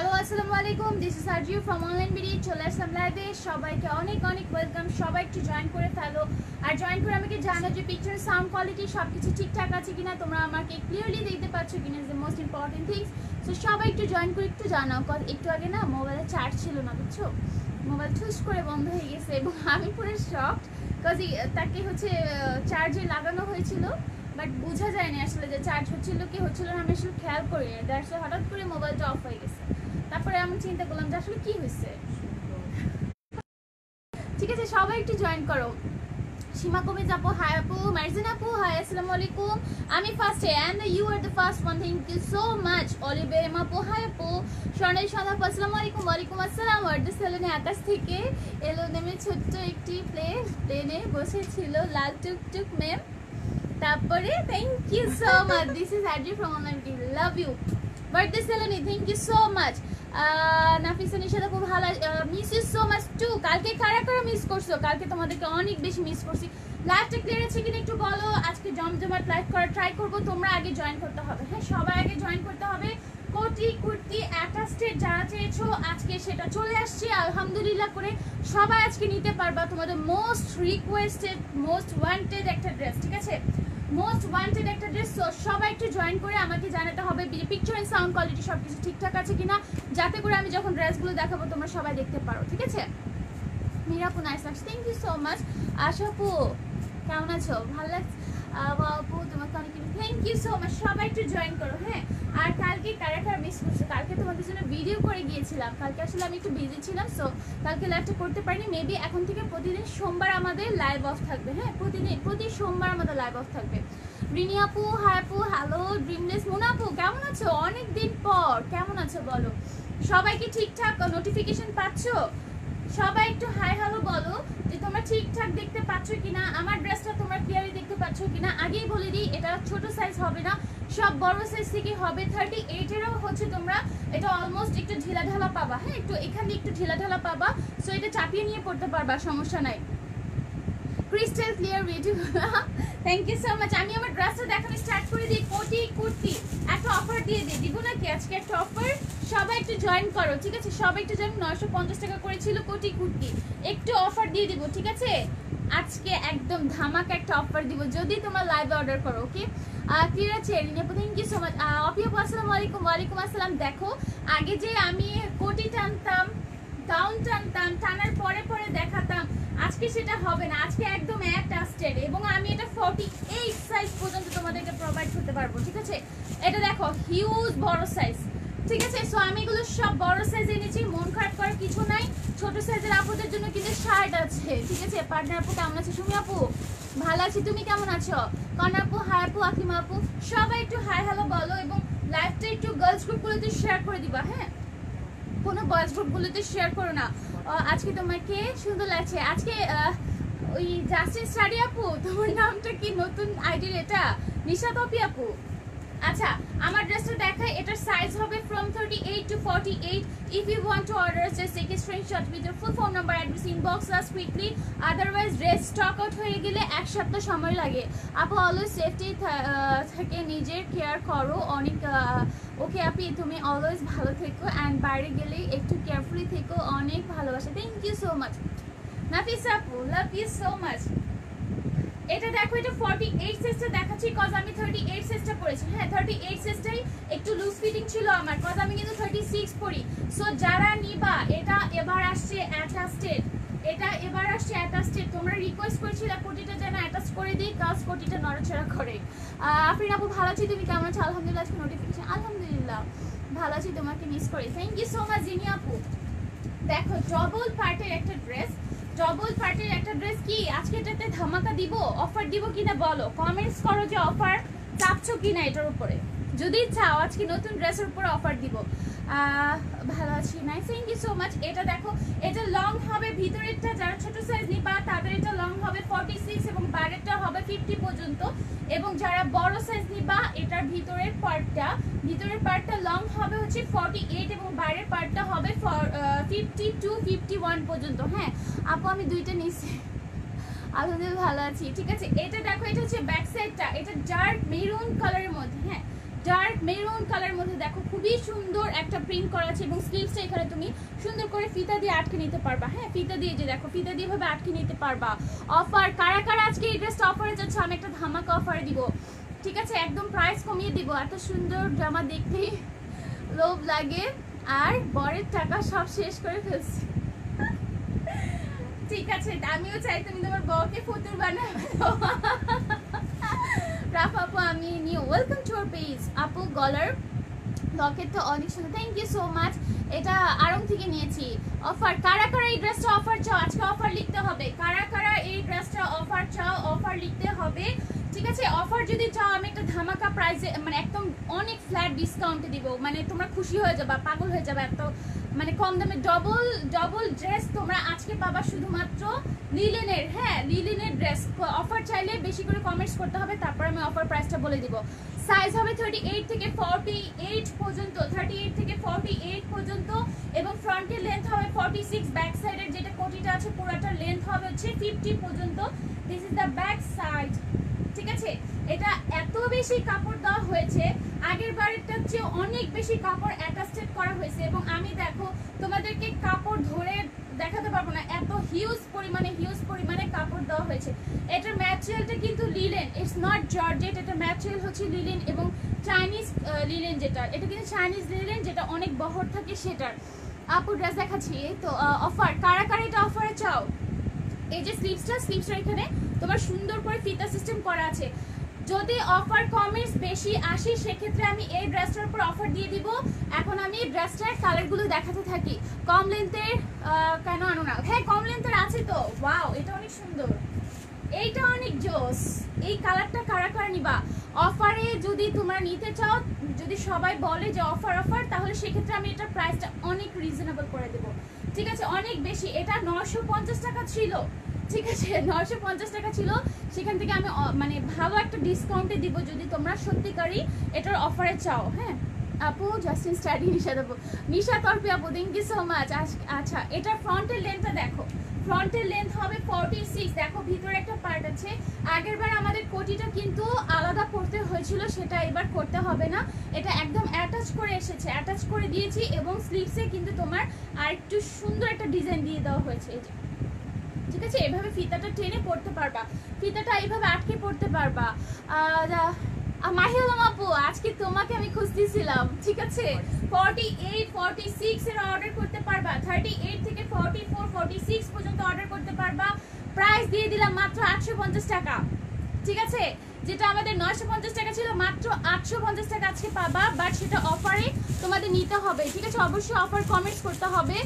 Hello আসসালামু আলাইকুম, this is Arju from online BD. চলে আসলাম লাইভে। সবাইকে অনেক অনেক ওয়েলকাম। সবাই একটু জয়েন করে ফেলো, আর জয়েন করে আমাকে জানো যে পিকচার সাউন্ড কোয়ালিটি সব কিছু ঠিকঠাক আছে কিনা, তোমরা আমাকে ক্লিয়ারলি দেখতে পাচ্ছ কিনা, is the most important things. So সবাই একটু জয়েন করে একটু জানাও। একটু আগে না মোবাইলে চার্জ ছিল না, বুঝছো, মোবাইল ঠুস করে বন্ধ হয়ে গেছে এবং আমি পুরো শকড, বিকজ তাকে হচ্ছে চার্জে লাগানো হয়েছিল, বাট বোঝা যায়নি আসলে যে চার্জ হচ্ছিল কি হচ্ছিল না, আমি আসলে খেয়াল করি দ্যাটস হঠাৎ করে মোবাইলটা অফ হয়ে গেছে। তারপরে আমি চিন্তা করলাম যে আসলে কি হয়েছে। ঠিক আছে, সবাই একটু জয়েন করো। সীমা কমে যাবো, হাই আপু। মার্জিন আপু, হাই, আসসালামু আলাইকুম। আমি ফার্স্টে and you are the first one, thank you so much. অলিভে আপু, হাই আপু। স্বর্ণালী সন্ধ্যা আপু, আসসালামু আলাইকুম। ওয়ালাইকুম আসসালাম। ওয়ার্ডে সেলেনে আকাশ থেকে এলো নেমে ছোট্ট একটি প্লেনে বসেছিল লাল টুকটুক ম্যাম। তারপরে thank you so much, this is Arji from online BD, love you. Birthday সেলেনি, thank you so much. Nafisa Nishad আপু, ভালো, miss you so much too. কালকে কারা কারা মিস করছো? কালকে তোমাদেরকে অনেক বেশি মিস করছি। লাইভটা ক্লিয়ার আছে কিনা একটু বলো। আজকে জমজমাট লাইভ করার ট্রাই করবো। তোমরা আগে জয়েন করতে হবে, হ্যাঁ, সবাই আগে জয়েন করতে হবে। কোটি কুর্তি অ্যাটাস্টেড যারা চেয়েছো আজকে সেটা চলে আসছে আলহামদুলিল্লাহ করে। সবাই আজকে নিতে পারবা তোমাদের মোস্ট রিকোয়েস্টেড, মোস্ট ওয়ান্টেড একটা ড্রেস, ঠিক আছে, মোস্ট ওয়ান্টেড একটা ড্রেস। সো সবাই একটু জয়েন করে আমাকে জানাতে হবে পিকচার এন্ড সাউন্ড কোয়ালিটি সব কিছু ঠিকঠাক আছে কিনা, যাতে করে আমি যখন ড্রেসগুলো দেখাবো তোমরা সবাই দেখতে পারো, ঠিক আছে। মিরাপু, নাইস লাগছে, থ্যাংক ইউ সো মাচ। আশাপু, কেমন আছো? ভালো লাগছে আপু, তোমাকে অনেক থ্যাংক ইউ সো মাচ। সবাই একটু জয়েন করো, হ্যাঁ। আর কালকে কারা কারা মিস করছো? কালকে তোমাদের জন্য ভিডিও করে গিয়েছিলাম, কালকে আসলে আমি একটু বিজি ছিলাম, সো কালকে লাইভটা করতে পারিনি। মেবি এখন থেকে প্রতিদিন সোমবার আমাদের লাইভ অফ থাকবে, হ্যাঁ, প্রতি সোমবার আমাদের লাইভ অফ থাকবে। রিনি আপু, হাই আপু, হ্যালো। ড্রিমলেস মুনা আপু, কেমন আছো? অনেক দিন পর, কেমন আছো বলো? সবাই কি ঠিকঠাক নোটিফিকেশন পাচ্ছ? সবাই একটু হাই হ্যালো বলো যে তোমরা ঠিকঠাক দেখতে পাচ্ছ কিনা, আমার ড্রেসটা তোমরা ক্লিয়ারলি দেখতে পাচ্ছ কিনা। আগেই বলে দিই, এটা ছোট সাইজ হবে না, সব বড় সাইজ থেকে হবে। 38-এরও হচ্ছে তোমরা এটা অলমোস্ট একটু ঢিলা ঢালা পাবা, হ্যাঁ, একটু এখান দিয়ে একটু ঢিলা ঢালা পাবা। সো এটা চাপিয়ে নিয়ে পড়তে পারবা, সমস্যা নাই। Crystal clear video, thank you so much. আমি আমার ড্রেসটা দেখানো স্টার্ট করে দিই। কোটি কুর্তি একটা অফার দিয়ে দিই, দিব নাকি আজকে একটা অফার? সবাই একটু জয়েন করো, ঠিক আছে, সবাই একটু জয়েন। 950 টাকা করেছিল কোটি কুর্তি, একটু অফার দিয়ে দিব, ঠিক আছে। আজকে একদম ধামাকা একটা অফার দিব যদি তোমরা লাইভে অর্ডার করো, ওকে। ক্লিয়ার আছে রিনিয়াপু, থ্যাংক ইউ সো মাচ। অপিয়াপু, আসসালামু আলাইকুম। ওয়ালাইকুম আসসালাম। দেখো, আগে যে আমি কোটি টানতাম, গাউন টানতাম, টানার পরে পরে দেখাতাম, আজকে সেটা হবে না। আজকে একদম অ্যাটাস্টেড এবং আমি এটা 48 সাইজ পর্যন্ত তোমাদেরকে প্রোভাইড করতে পারবো, ঠিক আছে। এটা দেখো হিউজ বড় সাইজ, ঠিক আছে। সো আমি এগুলো সব বড় সাইজ এনেছি, মন খারাপ করার কিছু নাই। ছোট সাইজের আপুদের জন্য কিন্তু শার্ট আছে, ঠিক আছে। পার্টনার আপু কেমন আছে? সুমি আপু ভালো আছি, তুমি কেমন আছো? কন আপু, হাই আপু, আকিমা আপু, সবাই একটু হাই হ্যালো বলো এবং লাইভটা একটু গার্লস গ্রুপগুলোতে শেয়ার করে দিবা, হ্যাঁ, কোনো বয়েজ গ্রুপগুলোতে শেয়ার করো না। আজকে তোমাকে সুন্দর লাগছে। আজকে ওই জাস্টিন স্টাডি আপু, তোমার নামটা কি নতুন আইডির? এটা নিশাত আপু। আচ্ছা, আমার ড্রেসটা দেখাই। এটার সাইজ হবে from 38 to 48. If you want to order, just take a screenshot with your full phone number, address, inbox us quickly. Otherwise, dress stock out হয়ে গেলে এক সপ্তাহ সময় লাগে। আপু অলওয়েজ সেফটি থেকে নিজের কেয়ার করো অনেক। ওকে আপি, তুমি অলওয়েজ ভালো থেকো অ্যান্ড বাইরে গেলে একটু কেয়ারফুলি থেকো। অনেক ভালোবাসা, thank you so much. Nafisa আপু, লাভ ইউ সো মাচ। এটা দেখো, এটা 48 সাইজটা দেখাচ্ছি কজ আমি 38 সাইজটা পরেছি, হ্যাঁ, 38 সাইজটাই একটু লুজ ফিটিং ছিল আমার, কজ আমি কিন্তু 36 পরি। সো যারা নিবা, এটা এবার আসছে অ্যাটাস্টেড, এটা এবার আসছে অ্যাটাস্টেড। তোমরা রিকোয়েস্ট করেছিলে কোটিটা যেন অ্যাটাচ করে দিই, কাজ কোটিটা নড়াচড়া করে। আফরিন আপু, ভালো আছি, তুমি কেমন আছো? আলহামদুলিল্লাহ, আজকে নোটিফিকেশন, আলহামদুলিল্লাহ ভালো আছি, তোমাকে মিস করি। থ্যাংক ইউ সো মাচ জিনি আপু। দেখো, ডবল পার্টের একটা ড্রেস, ডবল পার্টের একটা ড্রেস কি আজকে এটাতে ধামাকা দিব, অফার দিব কিনা বলো, কমেন্টস করো যে অফার চাচ্ছো কিনা এটার উপরে। যদি চাও আজকে নতুন ড্রেসের উপরে অফার দিব। ভালো আছি, nice, thank you so much. এটা দেখো, এটা লং হবে ভিতরেরটা, যারা ছোট সাইজ নিবা তাদের এটা লং হবে 46 এবং বাইরেরটা হবে 50 পর্যন্ত। এবং যারা বড় সাইজ নিবা এটার ভিতরের পার্টটা লং হবে হচ্ছে 48 এবং বাইরের পার্টটা হবে 50 to 51 পর্যন্ত, হ্যাঁ। আপু আমি দুইটা নিছি, আলহামদুলিল্লাহ ভালো আছি, ঠিক আছে। এটা দেখো, এটা হচ্ছে ব্যাক সাইডটা, এটা ডার্ক মেরুন কালারের মধ্যে, হ্যাঁ, ডার্ক মেরুন কালার মধ্যে দেখো খুবই সুন্দর একটা প্রিন্ট করা আছে এবং স্লিভসটা এখানে তুমি সুন্দর করে ফিতা দিয়ে আটকে নিতে পারবা। হ্যাঁ, ফিতা দিয়ে যে দেখো ফিতা দিয়ে ভাবে আটকে নিতে পারবা। অফার কারা কারা আজকে এই ড্রেসটা অফারে যাচ্ছে, আমি একটা ধামাকা অফারে দিব, ঠিক আছে? একদম প্রাইস কমিয়ে দিব। এত সুন্দর জামা দেখতেই লোভ লাগে, আর বরের টাকা সব শেষ করে ফেলছি। ঠিক আছে, আমিও চাই তুমি তোমার বউকে ফুতুর বানাবে। রাফ আপু আমি new welcome to our page. আপু গলার লকেটটা অনেক সুন্দর, থ্যাংক ইউ সো মাচ। এটা আরং থেকে নিয়েছি। অফার কারা কারা এই ড্রেসটা অফার চাও, আজকে অফার লিখতে হবে। কারা কারা এই ড্রেসটা অফার চাও, অফার লিখতে হবে, ঠিক আছে? অফার যদি চাও আমি একটা ধামাকা প্রাইসে, মানে একদম অনেক ফ্ল্যাট ডিসকাউন্টে দিব, মানে তোমরা খুশি হয়ে যাবে, পাগল হয়ে যাবে। এত মানে কম দামে ডবল ড্রেস তোমরা আজকে পাবা শুধুমাত্র লিলেনের। হ্যাঁ, লিলেনের ড্রেস অফার চাইলে বেশি করে কমেন্টস করতে হবে, তারপর আমি অফার প্রাইসটা বলে দিব। সাইজ হবে 38 থেকে 48 পর্যন্ত, 38 থেকে 48 পর্যন্ত, এবং ফ্রন্টের লেন্থ হবে 46, ব্যাক সাইডের যেটা কোটিটা আছে পুরোটার লেন্থ হবে হচ্ছে 50 পর্যন্ত। This is the back side, ঠিক আছে? এটা এত বেশি কাপড় দেওয়া হয়েছে, আগের বারেরটার চেয়ে অনেক বেশি কাপড় অ্যাটাচড করা হয়েছে, এবং আমি দেখো তোমাদেরকে কাপড় ধরে দেখাতে পারবো না, এত হিউজ পরিমাণে কাপড় দেওয়া হয়েছে। এটার ম্যাটেরিয়ালটা কিন্তু লিলেন, ইটস নট জর্জেট। এটা ম্যাটেরিয়াল হচ্ছে লিলেন এবং চাইনিজ লিলেন, যেটা এটা কিন্তু চাইনিজ লিলেন যেটা অনেক বহর থাকে সেটার। আপু ড্রেস দেখাচ্ছি তো। অফার কারা কারা এটা অফারে চাও? এই যে স্লিভসটা এখানে তোমার সুন্দর করে ফিতা সিস্টেম করা আছে। যদি অফার কমেন্টস বেশি আসে সেক্ষেত্রে আমি এই ড্রেসটার উপর অফার দিয়ে দিব। এখন আমি ড্রেসটার কালারগুলো দেখাতে থাকি। কম লেন্থের কেন আনো না? হ্যাঁ, কম লেন্থের আছে তো। ওয়াও, এটা অনেক সুন্দর, এইটা অনেক জোস। এই কালারটা কারা কারা নিবা? অফারে যদি তোমরা নিতে চাও, যদি সবাই বলে যে অফার তাহলে সেক্ষেত্রে আমি এটার প্রাইসটা অনেক রিজনেবল করে দেবো, ঠিক আছে? অনেক বেশি। এটা 950 টাকা ছিল, ঠিক আছে? 950 টাকা ছিল, সেখান থেকে আমি মানে ভালো একটা ডিসকাউন্টে দিব যদি তোমরা সত্যিকারই এটার অফারে চাও। হ্যাঁ আপু, জাস্টিন স্টাডি নিশা তরফি আপু, থ্যাংক ইউ সো মাচ। আচ্ছা, এটার ফ্রন্টের লেন্থটা দেখো, ফ্রন্টের লেন্থ হবে 46। দেখো ভিতরে একটা পার্ট আছে, আগের বার আমাদের কোটিটা কিন্তু আলাদা করতে হয়েছিল, সেটা এবার করতে হবে না। এটা একদম অ্যাটাচ করে এসেছে, অ্যাটাচ করে দিয়েছি, এবং স্লিভসে কিন্তু তোমার আরেকটু সুন্দর একটা ডিজাইন দিয়ে দেওয়া হয়েছে, এই যে, ঠিক আছে? এভাবে ফিতাটা টেনে পড়তে পারবা, ফিতাটা এইভাবে আটকে পড়তে পারবা। মাহিলাম আপু, আজকে তোমাকে আমি খুঁজতেছিলাম, ঠিক আছে? 48, 46 এর অর্ডার করতে পারবা, 38 থেকে 44, 46 পর্যন্ত অর্ডার করতে পারবা। প্রাইস দিয়ে দিলাম মাত্র 850 টাকা, ঠিক আছে? যেটা আমাদের 950 টাকা ছিল, মাত্র 850 টাকা আজকে পাবা, বাট সেটা অফারে তোমাদের নিতে হবে, ঠিক আছে? অবশ্যই অফার কমেন্টস করতে হবে।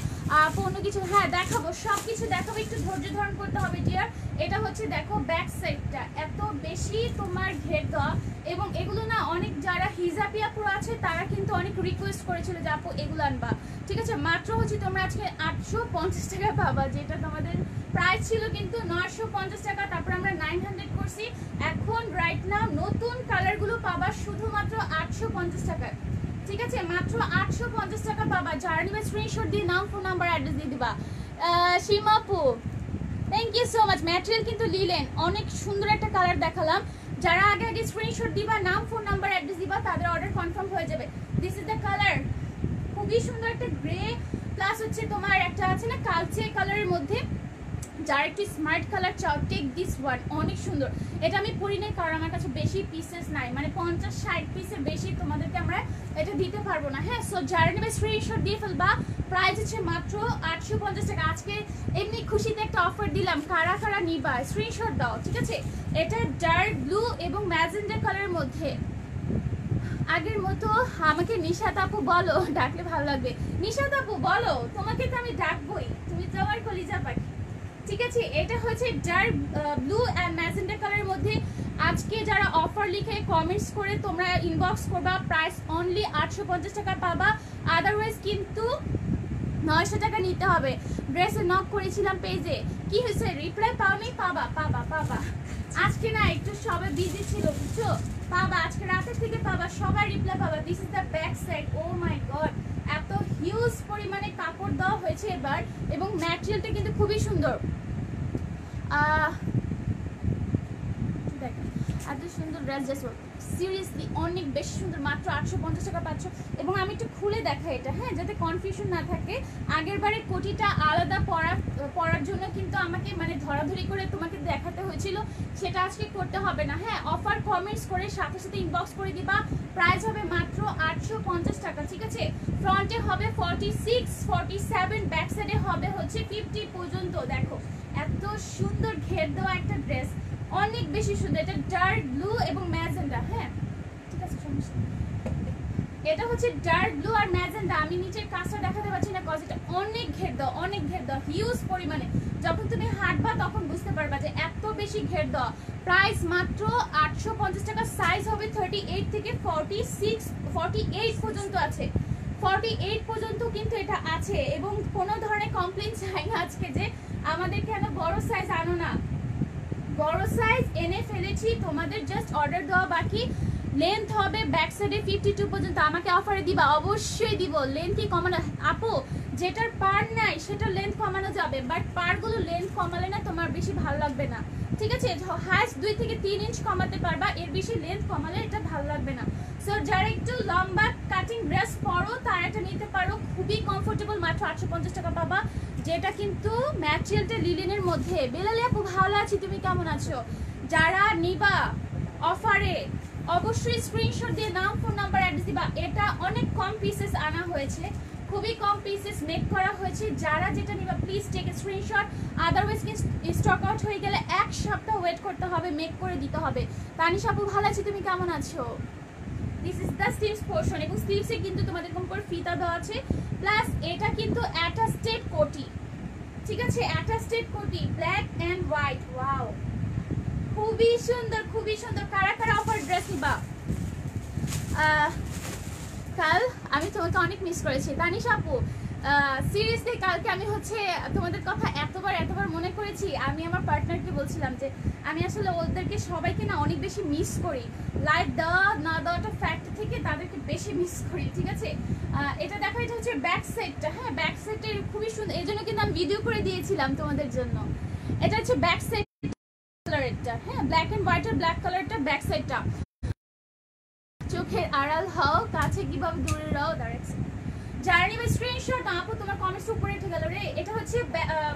কোনো কিছু, হ্যাঁ দেখাবো, সব কিছু দেখাবো, একটু ধৈর্য ধারণ করতে হবে ডিয়ার। এটা হচ্ছে দেখো ব্যাক সাইডটা এত বেশি তোমার ঘের দেওয়া, এবং এগুলো না অনেক যারা হিজাবিয়া পুরো আছে তারা কিন্তু অনেক রিকোয়েস্ট করেছিল যে আপু এগুলো আনবা, ঠিক আছে? মাত্র হচ্ছে তোমরা আজকে 850 টাকা পাবা, যেটা তোমাদের প্রাইস ছিল কিন্তু 950 টাকা, তারপর আমরা 900 করছি। এখন রাইট নাও নতুন কালারগুলো পাবা শুধুমাত্র 850 টাকায়, ঠিক আছে? মাত্র 850 টাকা পাবা। যারা নিবে স্ক্রিনশট দিয়ে নাম, ফোন নাম্বার, অ্যাড্রেস দিয়ে দিবা। সীমাপু, thank you so much. Material কিন্তু লিলেন, অনেক সুন্দর একটা কালার দেখালাম। যারা আগে স্ক্রিনশট দিবা, নাম, ফোন নাম্বার, অ্যাড্রেস দিবা, তাদের অর্ডার কনফার্ম হয়ে যাবে। দিস ইজ দ্য কালার, খুবই সুন্দর একটা গ্রে, প্লাস হচ্ছে তোমার একটা আছে না কালচে কালারের মধ্যে। যারা একটু স্মার্ট কালার চাও, টেক দিস ওয়ান, অনেক সুন্দর। এটা আমি পরি নাই কারণ আমার কাছে বেশি পিসেস নাই, মানে 50-60 পিসের বেশি তোমাদেরকে আমরা এটা দিতে পারবো না। হ্যাঁ, সো যারা নেবে স্ক্রিনশট দিয়ে ফেলবা। প্রাইস হচ্ছে মাত্র 850 টাকা। আজকে এমনি খুশিতে একটা অফার দিলাম, কারা কারা নিবা স্ক্রিনশট দাও, ঠিক আছে? এটা ডার্ক ব্লু এবং ম্যাজেন্ডা কালারের মধ্যে। আগের মতো আমাকে নিশাত আপু বলো, ডাকলে ভালো লাগবে। নিশাত আপু বলো, তোমাকে তো আমি ডাকবই, তুমি তো আমার কলিজা পাখি, ঠিক আছে? এটা হচ্ছে ডার্ক ব্লু অ্যান্ড ম্যাজেন্ডা কালারের মধ্যে। আজকে যারা অফার লিখে কমেন্টস করে তোমরা ইনবক্স করবা, প্রাইস অনলি 850 টাকা পাবা, আদারওয়াইজ কিন্তু 900 টাকা নিতে হবে। ড্রেসে নক করেছিলাম পেজে, কি হয়েছে? রিপ্লাই পাওনি? পাবা। আজকে না একটু সবাই বিজি ছিল, বুঝছো? পাবা, আজকে রাতের থেকে পাবা, সবাই রিপ্লাই পাবা। This is the back side. Oh my god, এত হিউজ পরিমাণে কাপড় দেওয়া হয়েছে এবার, এবং ম্যাটেরিয়ালটা কিন্তু খুবই সুন্দর। এত সুন্দর ড্রেস, জাস্ট সিরিয়াসলি অনেক বেশি সুন্দর, মাত্র 850 টাকা পাচ্ছ। এবং আমি একটু খুলে দেখাই এটা, হ্যাঁ, যাতে কনফিউশন না থাকে। আগের বারে কোটিটা আলাদা পরার জন্য কিন্তু আমাকে মানে ধরাধরি করে তোমাকে দেখাতে হয়েছিল, সেটা আজকে করতে হবে না। হ্যাঁ, অফার কমেন্টস করে সাথে সাথে ইনবক্স করে দিবা। প্রাইস হবে মাত্র 850 টাকা, ঠিক আছে। ফ্রন্টে হবে 46, 47, ব্যাক সাইডে হবে হচ্ছে 50 পর্যন্ত। দেখো এত সুন্দর ঘের দেওয়া একটা ড্রেস, অনেক বেশি সুন্দর। এটা ডার্ক ব্লু এবং ম্যাজেন্ডা, হ্যাঁ ঠিক আছে, সমস্যা। এটা হচ্ছে ডার্ক ব্লু আর ম্যাজেন্ডা। আমি নিচের কাজটা দেখাতে পারছি না কজ এটা অনেক ঘের দাও, অনেক ঘের দাও, হিউজ পরিমাণে। যখন তুমি হাঁটবা তখন বুঝতে পারবা যে এত বেশি ঘের দাও। প্রাইস মাত্র 850 টাকা। সাইজ হবে 38 থেকে 46, 48 পর্যন্ত আছে। 48 পর্যন্ত কিন্তু এটা আছে। এবং কোনো ধরনের কমপ্লেন চাই না আজকে যে আমাদের কেন বড় সাইজ আনো না। বড় সাইজ এনে ফেলেছি, তোমাদের জাস্ট অর্ডার দেওয়া বাকি। লেন্থ হবে ব্যাক সাইডে 52 পর্যন্ত। আমাকে অফারে দিবা, অবশ্যই দিব। লেন্থই কমানো আপু, যেটার পার নাই সেটার লেন্থ কমানো যাবে, বাট পারগুলো লেন্থ কমালে না তোমার বেশি ভালো লাগবে না, ঠিক আছে। হাইস্ট 2 থেকে 3 ইঞ্চ কমাতে পারবা, এর বেশি লেন্থ কমালে এটা ভালো লাগবে না। সো যারা একটু লম্বা কাটিং ড্রেস পরো তারা এটা নিতে পারো, খুবই কমফোর্টেবল। মাত্র 850 টাকা পাবা, যেটা কিন্তু ম্যাটেরিয়ালটা লিলেনের মধ্যে। বেলালি আপু ভালো আছি, তুমি কেমন আছো? যারা নিবা অফারে অবশ্যই স্ক্রিনশট দিয়ে নাম, ফোন নাম্বার, অ্যাড্রেস দিবা। এটা অনেক কম পিসেস আনা হয়েছে, খুবই কম পিসেস মেক করা হয়েছে। যারা যেটা নিবা please take screenshot, otherwise stock out হয়ে গেলে 1 সপ্তাহ ওয়েট করতে হবে, মেক করে দিতে হবে। তানিশা আপু ভালো আছি, তুমি কেমন আছো? This is the sleeves portion, এবং স্লিভসে কিন্তু তোমাদের এরকম করে ফিতা দেওয়া আছে। প্লাস এটা কিন্তু অ্যাটাস্টেড কোটি, ঠিক আছে, অ্যাটাস্টেড কোটি, ব্ল্যাক এন্ড হোয়াইট। ওয়াও, খুবই সুন্দর, খুবই সুন্দর। কারা কারা অফার ড্রেস নিবা? কাল আমি তোমাকে অনেক মিস করেছি তানিশা আপু। সিরিয়াসলি কালকে আমি হচ্ছে তোমাদের কথা এতবার মনে করেছি। আমি আমার পার্টনারকে বলছিলাম যে আমি আসলে ওদেরকে সবাইকে না অনেক বেশি মিস করি। লাইভ দেওয়া না দেওয়াটা ফ্যাক্ট থেকে তাদেরকে বেশি মিস করি, ঠিক আছে। এটা দেখো, এটা হচ্ছে ব্যাক সাইডটা, হ্যাঁ ব্যাক সাইডটা খুবই সুন্দর, এই জন্য কিন্তু আমি ভিডিও করে দিয়েছিলাম তোমাদের জন্য। এটা হচ্ছে ব্যাক সাইড কালারটা, হ্যাঁ ব্ল্যাক এন্ড হোয়াইট আর ব্ল্যাক কালারটা ব্যাক সাইডটা। চোখের আড়াল হও, কাছে কিভাবে দূরে রাও, দাঁড়াচ্ছে। যারা নিবে স্ক্রিনশট, আপু তোমার কমেন্টস উপরে উঠে গেল রে। এটা হচ্ছে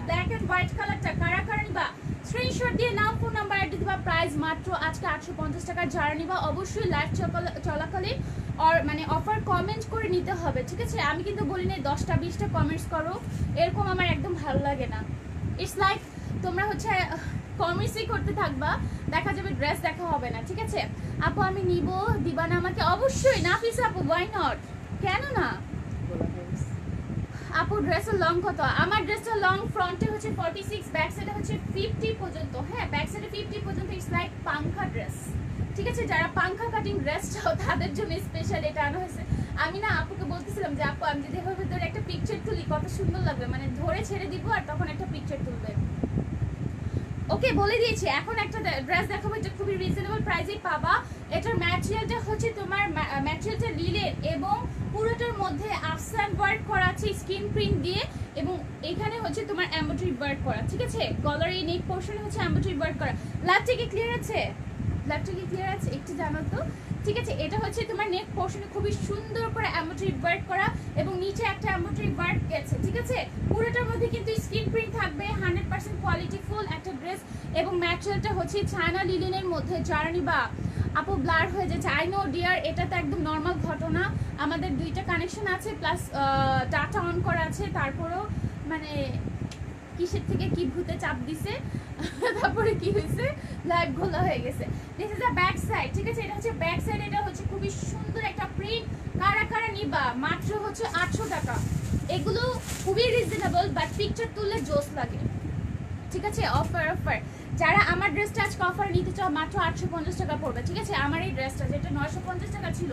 ব্ল্যাক এন্ড হোয়াইট কালারটা, কারা কারা নিবা স্ক্রিনশট দিয়ে নাম, ফোন নাম্বার, অ্যাড্রেস দিবা। প্রাইস মাত্র আজকে 850 টাকা। যারা নিবা অবশ্যই লাইভ চলাকালীন মানে অফার কমেন্ট করে নিতে হবে, ঠিক আছে। আমি কিন্তু বলি না 10টা 20টা কমেন্টস করো, এরকম আমার একদম ভালো লাগে না। ইটস লাইক তোমরা হচ্ছে কমেন্টসই করতে থাকবা, দেখা যাবে ড্রেস দেখা হবে না, ঠিক আছে। আপু আমি নিব, দিবা না আমাকে? অবশ্যই নাফিস আপু, ওয়াই নট, কেন না। আপু ড্রেসের লং কত? আমার ড্রেসটা লং ফ্রন্টে হচ্ছে 46, ব্যাক সাইডে হচ্ছে 50 পর্যন্ত, হ্যাঁ ব্যাক সাইডে 50 পর্যন্ত। ইটস লাইক পাংখা ড্রেস, ঠিক আছে। যারা পাংখা কাটিং ড্রেস চাও তাদের জন্য স্পেশাল এটা আনা হয়েছে। আমি না আপুকে বলতেছিলাম যে আপু আমি যদি এভাবে ধরে একটা পিকচার তুলি কত সুন্দর লাগবে, মানে ধরে ছেড়ে দিব আর তখন একটা পিকচার তুলবে। ওকে বলে দিয়েছি। এখন একটা ড্রেস দেখাবো, এটা খুবই রিজনেবল প্রাইসেই পাবা। এটার ম্যাটেরিয়ালটা হচ্ছে তোমার ম্যাটেরিয়ালটা লিলেন এবং পুরোটার মধ্যে আফসান ওয়ার্ক করা আছে স্ক্রিন প্রিন্ট দিয়ে, এবং এখানে হচ্ছে তোমার এমব্রয়ডারি ওয়ার্ক করা, ঠিক আছে। গলার এই নেক পোর্শনে হচ্ছে এমব্রয়ডারি ওয়ার্ক করা। লাভটা কি ক্লিয়ার আছে? লাভটা কি ক্লিয়ার আছে একটু জানো তো, ঠিক আছে। এটা হচ্ছে তোমার নেক পোর্শনে খুবই সুন্দর করে এমব্রয়ডারি ওয়ার্ক করা, এবং নিচে একটা এমব্রয়ডারি ওয়ার্ক গেছে, ঠিক আছে। পুরোটার মধ্যে কিন্তু স্ক্রিন প্রিন্ট থাকবে। 100% কোয়ালিটি ফুল একটা ড্রেস, এবং ম্যাটেরিয়ালটা হচ্ছে চায়না লিলেনের মধ্যে। যারা নিবা আপু ব্লার হয়ে যাচ্ছে, আই নো ডিয়ার, এটা তো একদম নর্মাল ঘটনা। আমাদের 2টা কানেকশন আছে, প্লাস ডাটা অন করা আছে, তারপরেও মানে কিসের থেকে কি ভূতে চাপ দিছে, তারপরে কি হয়েছে, লাইভ ঘোলা হয়ে গেছে। This is the back side, ঠিক আছে। এটা হচ্ছে ব্যাক সাইড, এটা হচ্ছে খুবই সুন্দর একটা প্রিন্ট। কারা কারা নিবা? মাত্র হচ্ছে 800 টাকা। এগুলো খুবই রিজনেবল, বাট পিকচার তুললে জোস লাগে, ঠিক আছে। অফার যারা আমার ড্রেসটা আজকে অফার নিতে চাও মাত্র 850 টাকা পড়বে, ঠিক আছে। আমার এই ড্রেসটা যেটা 950 টাকা ছিল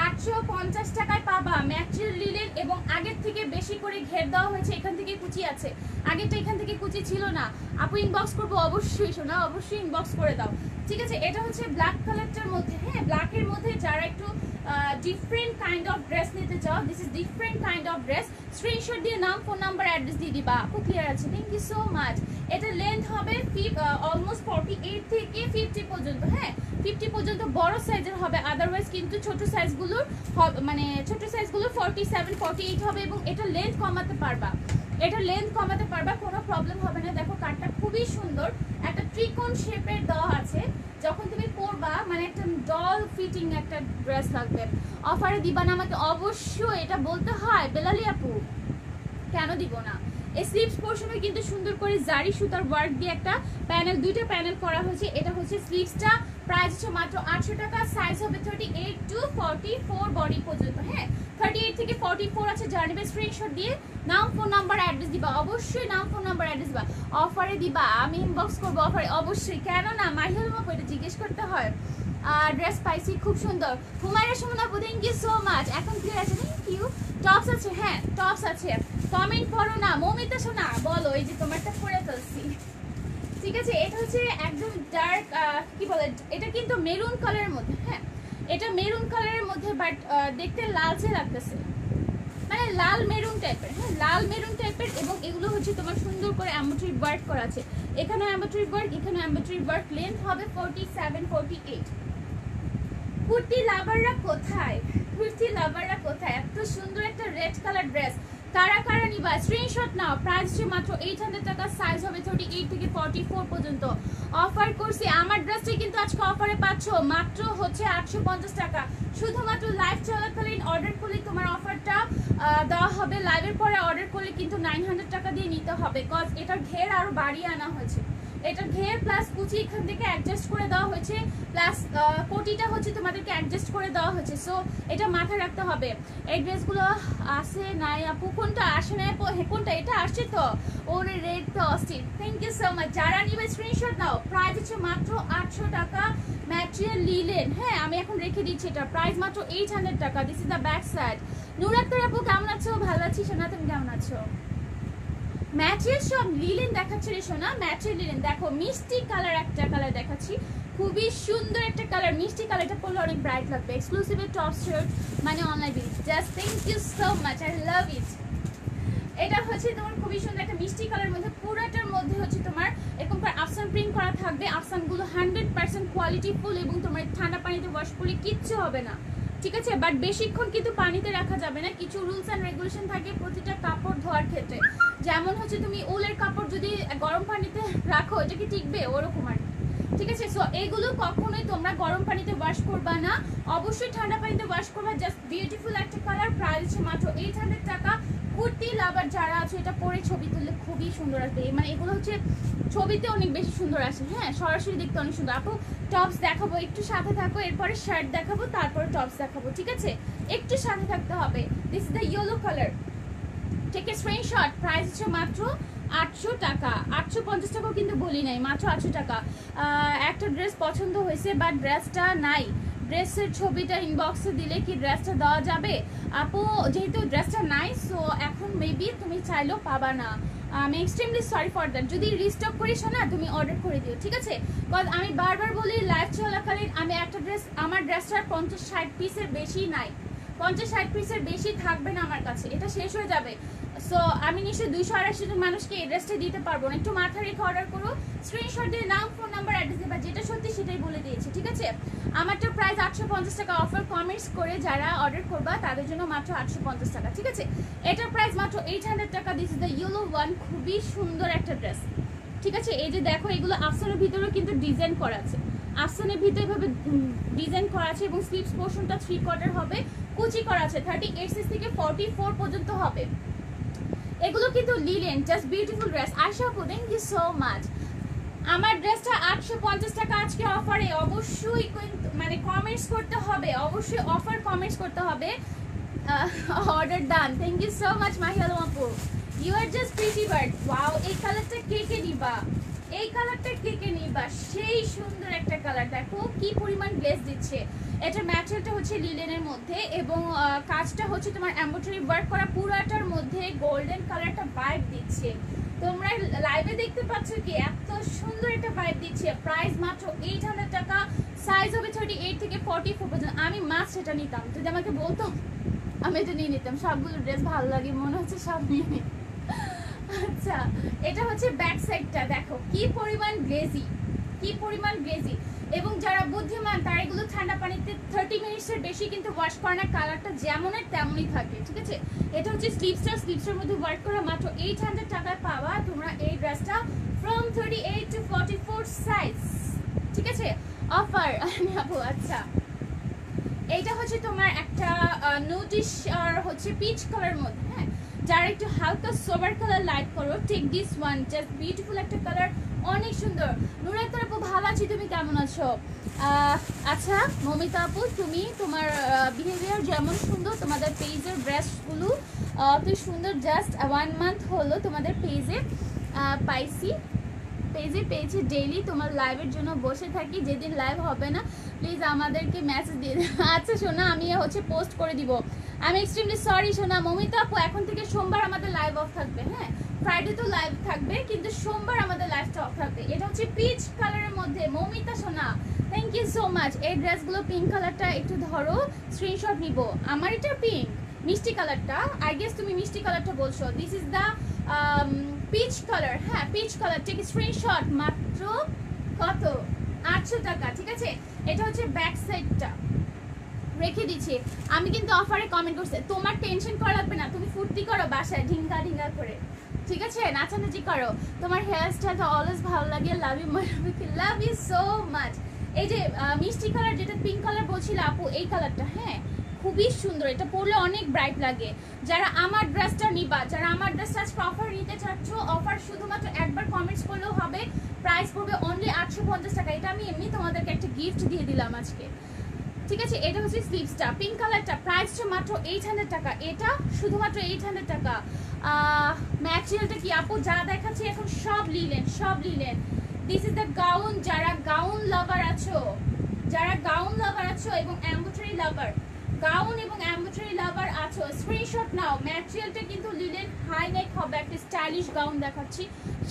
850 টাকায় পাবা। ম্যাটেরিয়াল লিলেন, এবং আগের থেকে বেশি করে ঘের দেওয়া হয়েছে। এখান থেকে কুচি আছে, আগেরটা এখান থেকে কুচি ছিল না। আপু ইনবক্স করবো অবশ্যই, শোনা অবশ্যই ইনবক্স করে দাও। ঠিক আছে, এটা হচ্ছে ব্ল্যাক কালারটার মধ্যে। হ্যাঁ, ব্ল্যাকের মধ্যে যারা একটু ডিফারেন্ট কাইন্ড অফ ড্রেস নিতে চাও, this is different kind of dress. Screenshot দিয়ে নাম, ফোন নাম্বার, অ্যাড্রেস দিয়ে দিবা। খুব ক্লিয়ার আছে, থ্যাংক ইউ সো মাচ। এটা লেন্থ হবে অলমোস্ট 48 থেকে 50 পর্যন্ত। হ্যাঁ, 50 পর্যন্ত বড় সাইজের হবে, আদারওয়াইজ কিন্তু ছোট সাইজগুলোর মানে ছোট সাইজগুলো 47 48 হবে। এবং এটা লেন্থ কমাতে পারবা, এটা লেন্থ কমাতে পারবা, কোনো প্রবলেম হবে না। দেখো কাটটা খুবই সুন্দর, একটা ত্রিকোণ শেপের দেওয়া আছে। যখন তুমি পরবা মানে একটা ডল ফিটিং একটা ড্রেস লাগবে। অফারে দিবা না আমাকে? অবশ্যই এটা বলতে হয় বেলালি আপু, কেন দিব না। এই স্লিভস পোর্শনে কিন্তু সুন্দর করে জারি সুতার ওয়ার্ক দিয়ে একটা প্যানেল, দুইটা প্যানেল করা হয়েছে। এটা হচ্ছে স্লিভসটা, প্রাইস হচ্ছে মাত্র 800 টাকা। সাইজ হবে 38 টু 44 বডি পর্যন্ত। হ্যাঁ, 38 থেকে 44 আছে। জার্নিবে স্ক্রিনশট দিয়ে নাম, ফোন নাম্বার, অ্যাড্রেস দিবা। অবশ্যই নাম, ফোন নাম্বার, অ্যাড্রেস দিবা। অফারে দিবা, আমি ইনবক্স করবো অফারে অবশ্যই, কেন না মাহিল মাপু এটা জিজ্ঞেস করতে হয়। ড্রেস পাইছি খুব সুন্দর। হুমায়রা সুমনা আপু, থ্যাংক ইউ সো মাচ। এখন ক্লিয়ার আছে, থ্যাংক ইউ। টপস আছে, হ্যাঁ টপস আছে। কমেন্ট করো না মৌমিতা সোনা, বলো। এই যে তোমারটা পরে ফেলছি, ঠিক আছে। এটা হচ্ছে একদম ডার্ক, কি বলে, এটা কিন্তু মেরুন কালারের মধ্যে। হ্যাঁ, এটা মেরুন কালারের মধ্যে, বাট দেখতে লালচে লাগতেছে, মানে লাল মেরুন টাইপের। হ্যাঁ, লাল মেরুন টাইপের। এবং এগুলো হচ্ছে তোমার সুন্দর করে এমব্রয়ডারি ওয়ার্ক করা আছে। এখানে এমব্রয়ডারি ওয়ার্ক, এখানে এমব্রয়ডারি ওয়ার্ক। লেন্থ হবে 47 48। কুর্তি লাভাররা কোথায়, কুর্তি লাভাররা কোথায়? এত সুন্দর একটা রেড কালার ড্রেস কারা কারা নিবা? স্ক্রিনশট নাও। প্রাইস হচ্ছে মাত্র 800 টাকা। সাইজ হবে 38 থেকে 44 পর্যন্ত। অফার করছি, আমার ড্রেসটি কিন্তু আজকে অফারে পাচ্ছ মাত্র হচ্ছে 850 টাকা। শুধুমাত্র লাইভ চলাকালীন অর্ডার করলে তোমার অফারটা দেওয়া হবে। লাইভের পরে অর্ডার করলে কিন্তু 900 টাকা দিয়ে নিতে হবে, কজ এটার ঘের আরও বাড়িয়ে আনা হয়েছে। এটা ঘের প্লাস কুচি এখান থেকে অ্যাডজাস্ট করে দেওয়া হয়েছে, প্লাস কোটিটা হচ্ছে তোমাদেরকে অ্যাডজাস্ট করে দেওয়া হয়েছে। সো এটা মাথায় রাখতে হবে। এই ড্রেসগুলো আসে নাই আপু? কোনটা আসে নাই আপু? হ্যাঁ, কোনটা? এটা আসছে তো, ওরে রেড তো অস্থির। Thank you so much. যারা নিবে স্ক্রিনশট নাও। প্রাইস হচ্ছে মাত্র 800 টাকা। Material linen. হ্যাঁ, আমি এখন রেখে দিচ্ছি এটা। প্রাইস মাত্র 800 টাকা। This is the back side. নুরাত্তর আপু কেমন আছো? ভালো আছি সোনা, তুমি কেমন আছো? ম্যাচের সব লিলেন দেখাচ্ছে রে সোনা, ম্যাচের লিলেন। দেখো মিষ্টি কালার, একটা কালার দেখাচ্ছি, খুবই সুন্দর একটা কালার, মিষ্টি কালার। এটা পরলে অনেক ব্রাইট লাগবে। এক্সক্লুসিভ টপ শার্ট মানে online bill. Just thank you so much, I love it. এটা হচ্ছে তোমার খুবই সুন্দর একটা মিষ্টি কালার মধ্যে, পুরাটার মধ্যে হচ্ছে তোমার এরকম করে আফসান প্রিন্ট করা থাকবে। আফসানগুলো 100% কোয়ালিটি ফুল এবং তোমার ঠান্ডা পানিতে ওয়াশ করলে কিচ্ছু হবে না, ঠিক আছে। বাট বেশিক্ষণ কিন্তু পানিতে রাখা যাবে না, কিছু রুলস অ্যান্ড রেগুলেশন থাকে প্রতিটা কাপড় ধোয়ার ক্ষেত্রে। যেমন হচ্ছে তুমি উলের কাপড় যদি গরম পানিতে রাখো, এটা কি টিকবে? ওরকম আর, ঠিক আছে। সো এগুলো কখনোই তোমরা গরম পানিতে ওয়াশ করবা না, অবশ্যই ঠান্ডা পানিতে ওয়াশ করবা। জাস্ট বিউটিফুল একটা কালার। প্রাইস হচ্ছে মাত্র 800 টাকা। কুর্তি লাভার যারা আছে, এটা পরে ছবি তুললে খুবই সুন্দর আসবে। মানে এগুলো হচ্ছে ছবিতে অনেক বেশি সুন্দর আসে। হ্যাঁ, সরাসরি দেখতে অনেক সুন্দর। আপু টপস দেখাবো, একটু সাথে থাকো। এরপরে শার্ট দেখাবো, তারপরে টপস দেখাবো, ঠিক আছে। একটু সাথে থাকতে হবে। This is the yellow colour. Take a screenshot. Price হচ্ছে মাত্র 800 টাকা। 850 টাকাও কিন্তু বলি নাই, মাত্র 800 টাকা। একটা ড্রেস পছন্দ হয়েছে বাট ড্রেসটা নাই, ড্রেসের ছবিটা ইনবক্সে দিলে কি ড্রেসটা দেওয়া যাবে? আপু যেহেতু ড্রেসটা নাই, সো এখন মেবি তুমি চাইলেও পাবা না। আমি এক্সট্রিমলি সরি ফর দ্যাট। যদি রিস্টক করিস না, তুমি অর্ডার করে দিও, ঠিক আছে। কজ আমি বারবার বলি লাইভ চলাকালীন আমি একটা ড্রেস, আমার ড্রেসটার 50-60 পিসের বেশি নাই, 50-60 পিসের বেশি থাকবে না আমার কাছে, এটা শেষ হয়ে যাবে। সো আমি নিশ্চয়ই 280 জন মানুষকে এই ড্রেসটা দিতে পারবো না। একটু মাথা রেখে অর্ডার করো। স্ক্রিনশট দিয়ে নাম, ফোন নাম্বার, অ্যাড্রেস দেবা, যেটা সত্যি সেটাই বলে দিয়েছি, ঠিক আছে। আমারটা প্রাইস 850 টাকা। অফার কমেন্টস করে যারা অর্ডার করবা তাদের জন্য মাত্র 850 টাকা, ঠিক আছে। এটার প্রাইস মাত্র 800 টাকা। This is the yellow one, খুবই সুন্দর একটা ড্রেস, ঠিক আছে। এই যে দেখো, এগুলো আফসানের ভিতরেও কিন্তু ডিজাইন করা আছে, আফসানের ভিতরে এভাবে ডিজাইন করা আছে। এবং স্লিভস পোর্শনটা 3/4 হবে, কুচি করা আছে। 38 থেকে 44 পর্যন্ত হবে। এগুলো কিন্তু লিলেন, জাস্ট বিউটিফুল ড্রেস। আশা করি থ্যাংক ইউ সো মাচ। আমার ড্রেসটা 850 টাকা আজকে অফারে। অবশ্যই মানে কমেন্টস করতে হবে, অবশ্যই অফার কমেন্টস করতে হবে। Order done. Thank you so much মাহিয়াল আপু, you are just pretty bird. Wow, এই কালারটা কে কে নিবা? এই কালারটা কে কে নিবা? সেই সুন্দর একটা কালার। দেখো কি পরিমাণ গ্লেজ দিচ্ছে। এটার ম্যাটেরিয়ালটা হচ্ছে লিলেনের মধ্যে এবং কাজটা হচ্ছে তোমার এমব্রয়ডারি ওয়ার্ক করা, পুরাটার মধ্যে গোল্ডেন কালারটা ভাইব দিচ্ছে। তোমরা লাইভে দেখতে পাচ্ছ কি এত সুন্দর একটা ভাইব দিচ্ছে। প্রাইস মাত্র 800 টাকা, সাইজ হবে 38 থেকে 44 পর্যন্ত। আমি মাস্ট এটা নিতাম, যদি আমাকে বলতো আমি এটা নিয়ে নিতাম। সবগুলো ড্রেস ভালো লাগে, মনে হচ্ছে সব নিয়ে নিই। আচ্ছা, এটা হচ্ছে ব্যাক সাইডটা, দেখো কি পরিমাণ গ্লেজি, কি পরিমাণ গ্লেজি। এবং যারা বুদ্ধিমান তারা এগুলো ঠান্ডা পানিতে 30 মিনিটসের বেশি কিন্তু ওয়াশ করে না, কালারটা যেমনের তেমনই থাকে, ঠিক আছে। এটা হচ্ছে স্লিভসের মধ্যে ওয়ার্ক করা, মাত্র 800 টাকায় পাওয়া তোমরা এই ড্রেসটা ফ্রম 38 টু 44 সাইজ, ঠিক আছে। অফার নেবো। আচ্ছা, এইটা হচ্ছে তোমার একটা নোটিশ আর হচ্ছে পিচ কালার মধ্যে, হ্যাঁ, যারা একটু হালকা সোবার কালার লাইক করো, take this one, just beautiful একটা কালার, অনেক সুন্দর। নুরাইতা আপু ভালো আছি, তুমি কেমন আছো? আচ্ছা মমিতা আপু, তুমি তোমার বিহেভিয়ার যেমন সুন্দর, তোমাদের পেজের ড্রেসগুলো অত সুন্দর। জাস্ট 1 মান্থ হলো তোমাদের পেজে পাইছি, পেজে ডেইলি তোমার লাইভের জন্য বসে থাকি। যেদিন লাইভ হবে না প্লিজ আমাদেরকে মেসেজ দিয়ে দেন। আচ্ছা শোনা, আমি হচ্ছে পোস্ট করে দিব। আমি এক্সট্রিমলি সরি শোনা। মমিতা আপু, এখন থেকে সোমবার আমাদের লাইভ অফ থাকবে, হ্যাঁ, ফ্রাইডে তো লাইভ থাকবে কিন্তু সোমবার আমাদের লাইভটা অফ থাকবে। এটা হচ্ছে পিচ কালারের মধ্যে। মমিতা সোনা, থ্যাংক ইউ সো মাচ। এই ড্রেসগুলো পিঙ্ক কালারটা একটু ধরো, স্ক্রিনশট নিব। আমার এটা পিঙ্ক, মিষ্টি কালারটা, আই গেস তুমি মিষ্টি কালারটা বলছো। This is the peach colour, হ্যাঁ পিচ কালার, টেক স্ক্রিনশট। মাত্র কত? 800 টাকা, ঠিক আছে। এটা হচ্ছে ব্যাক সাইডটা, রেখে দিচ্ছি। আমি কিন্তু অফারে কমেন্ট করছি, তোমার টেনশন করা লাগবে না, তুমি ফুর্তি করো বাসায় ঢিঙ্গা ঢিঙ্গা করে, ঠিক আছে, নাচানাচি করো। তোমার হেয়ার স্টাইলটা অলওয়েজ ভালো লাগে। Love you love you so much. এই যে মিষ্টি কালার, যেটা পিঙ্ক কালার বলছিল আপু, এই কালারটা হ্যাঁ খুবই সুন্দর, এটা পরলে অনেক ব্রাইট লাগে। যারা আমার ড্রেসটা নিবা, যারা আমার ড্রেসটা আজকে অফার নিতে চাচ্ছ, অফার শুধুমাত্র একবার কমেন্টস করলেও হবে। প্রাইস পড়বে অনলি 850 টাকা। এটা আমি এমনি তোমাদেরকে একটা গিফট দিয়ে দিলাম আজকে, ঠিক আছে। এটা হচ্ছে স্লিভসটা, পিঙ্ক কালারটা, প্রাইস হচ্ছে মাত্র 800 টাকা। এটা শুধুমাত্র 800 টাকা। ম্যাটেরিয়ালটা কি আপু? যা দেখাচ্ছি এখন সব লিলেন, সব linen. This is the gown. যারা গাউন লাভার আছো, যারা গাউন লাভার আছো এবং এমব্রয়ডারি লাভার, গাউন এবং এমব্রয়ডারি লাভার আছো, স্ক্রিনশট নাও। ম্যাটেরিয়ালটা কিন্তু লিলেন, হাই নেক হবে, একটা স্টাইলিশ গাউন দেখাচ্ছি।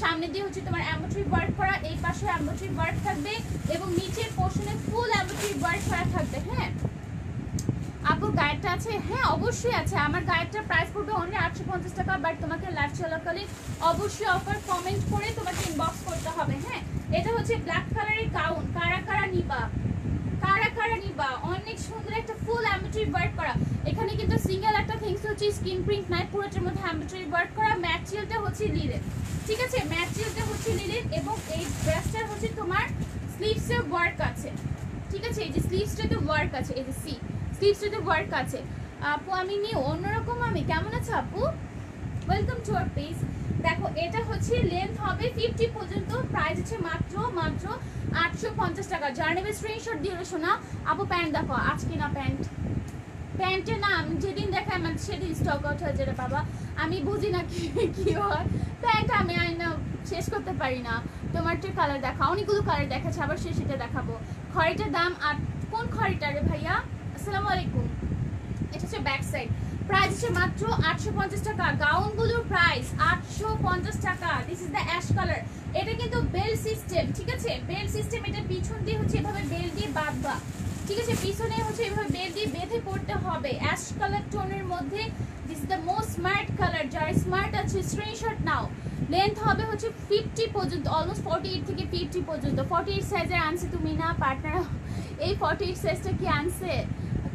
সামনে দিয়ে হচ্ছে তোমার এমব্রয়ডারি ওয়ার্ক করা, এই পাশে এমব্রয়ডারি ওয়ার্ক থাকবে এবং নিচের পোর্শনে ফুল এমব্রয়ডারি ওয়ার্ক করা থাকবে, হ্যাঁ। আপুর গায়েরটা আছে? হ্যাঁ অবশ্যই আছে। আমার গায়েরটার প্রাইস পড়বে অনলি 850 টাকা। বাট তোমাকে লাইভ চলাকালীন অবশ্যই অফার কমেন্ট করে তোমাকে ইনবক্স করতে হবে, হ্যাঁ। এটা হচ্ছে ব্ল্যাক কালারের গাউন, কারা কারা নিবা, কারা কারা নিবা? অনেক সুন্দর একটা ফুল এমব্রয়ডারি ওয়ার্ক করা। এখানে কিন্তু সিঙ্গেল একটা থিংস হচ্ছে স্ক্রিন প্রিন্ট নাই, পুরোটার মধ্যে এমব্রয়ডারি ওয়ার্ক করা। ম্যাটেরিয়ালটা হচ্ছে লিলেন, ঠিক আছে, ম্যাটেরিয়ালটা হচ্ছে লিলেন। এবং এই ড্রেসটার হচ্ছে তোমার স্লিভসের ওয়ার্ক আছে, ঠিক আছে। এই যে স্লিভসটাতে ওয়ার্ক আছে, এই যে স্লিভসটাতে ওয়ার্ক আছে। আপু আমি নিউ অন্যরকম, আমি কেমন আছো আপু? Welcome to our page. দেখো এটা হচ্ছে লেন্থ হবে 50 পর্যন্ত, প্রাইস হচ্ছে মাত্র 850 টাকা। যারা নেবে স্ক্রিনশট দিয়ে শোনা। আপু প্যান্ট দেখো, আজকে না প্যান্টের নাম যেদিন দেখায় মানে সেদিন স্টক আউট হয়ে যাবে বাবা। আমি বুঝি না কি হয় প্যান্ট, আমি না শেষ করতে পারি না। তোমারটার কালার দেখা, অনেকগুলো কালার দেখাচ্ছে, আবার সেটা দেখাবো। খড়িটার দাম কোন খড়িটা রে ভাইয়া? আসসালামু আলাইকুম। এটা হচ্ছে ব্যাক সাইড, প্রাইস হচ্ছে মাত্র 850 টাকা। গাউনগুলোর প্রাইস 850 টাকা। This is the ash colour. এটা কিন্তু বেল্ট সিস্টেম, ঠিক আছে, বেল্ট সিস্টেম। এটা পিছন দিয়ে হচ্ছে এভাবে বেল্ট দিয়ে বাঁধবা, ঠিক আছে, পিছনে হচ্ছে এভাবে বেল্ট দিয়ে বেঁধে পড়তে হবে। অ্যাশ কালার টোনের মধ্যে। This is the most smart colour. যারা স্মার্ট আছে স্ক্রিনশট নাও। লেন্থ হবে হচ্ছে 50 পর্যন্ত, অলমোস্ট 48 থেকে 50 পর্যন্ত। 48 সাইজের আনছে তুমি না পার্টনার? এই 48 সাইজটা কি আনছে?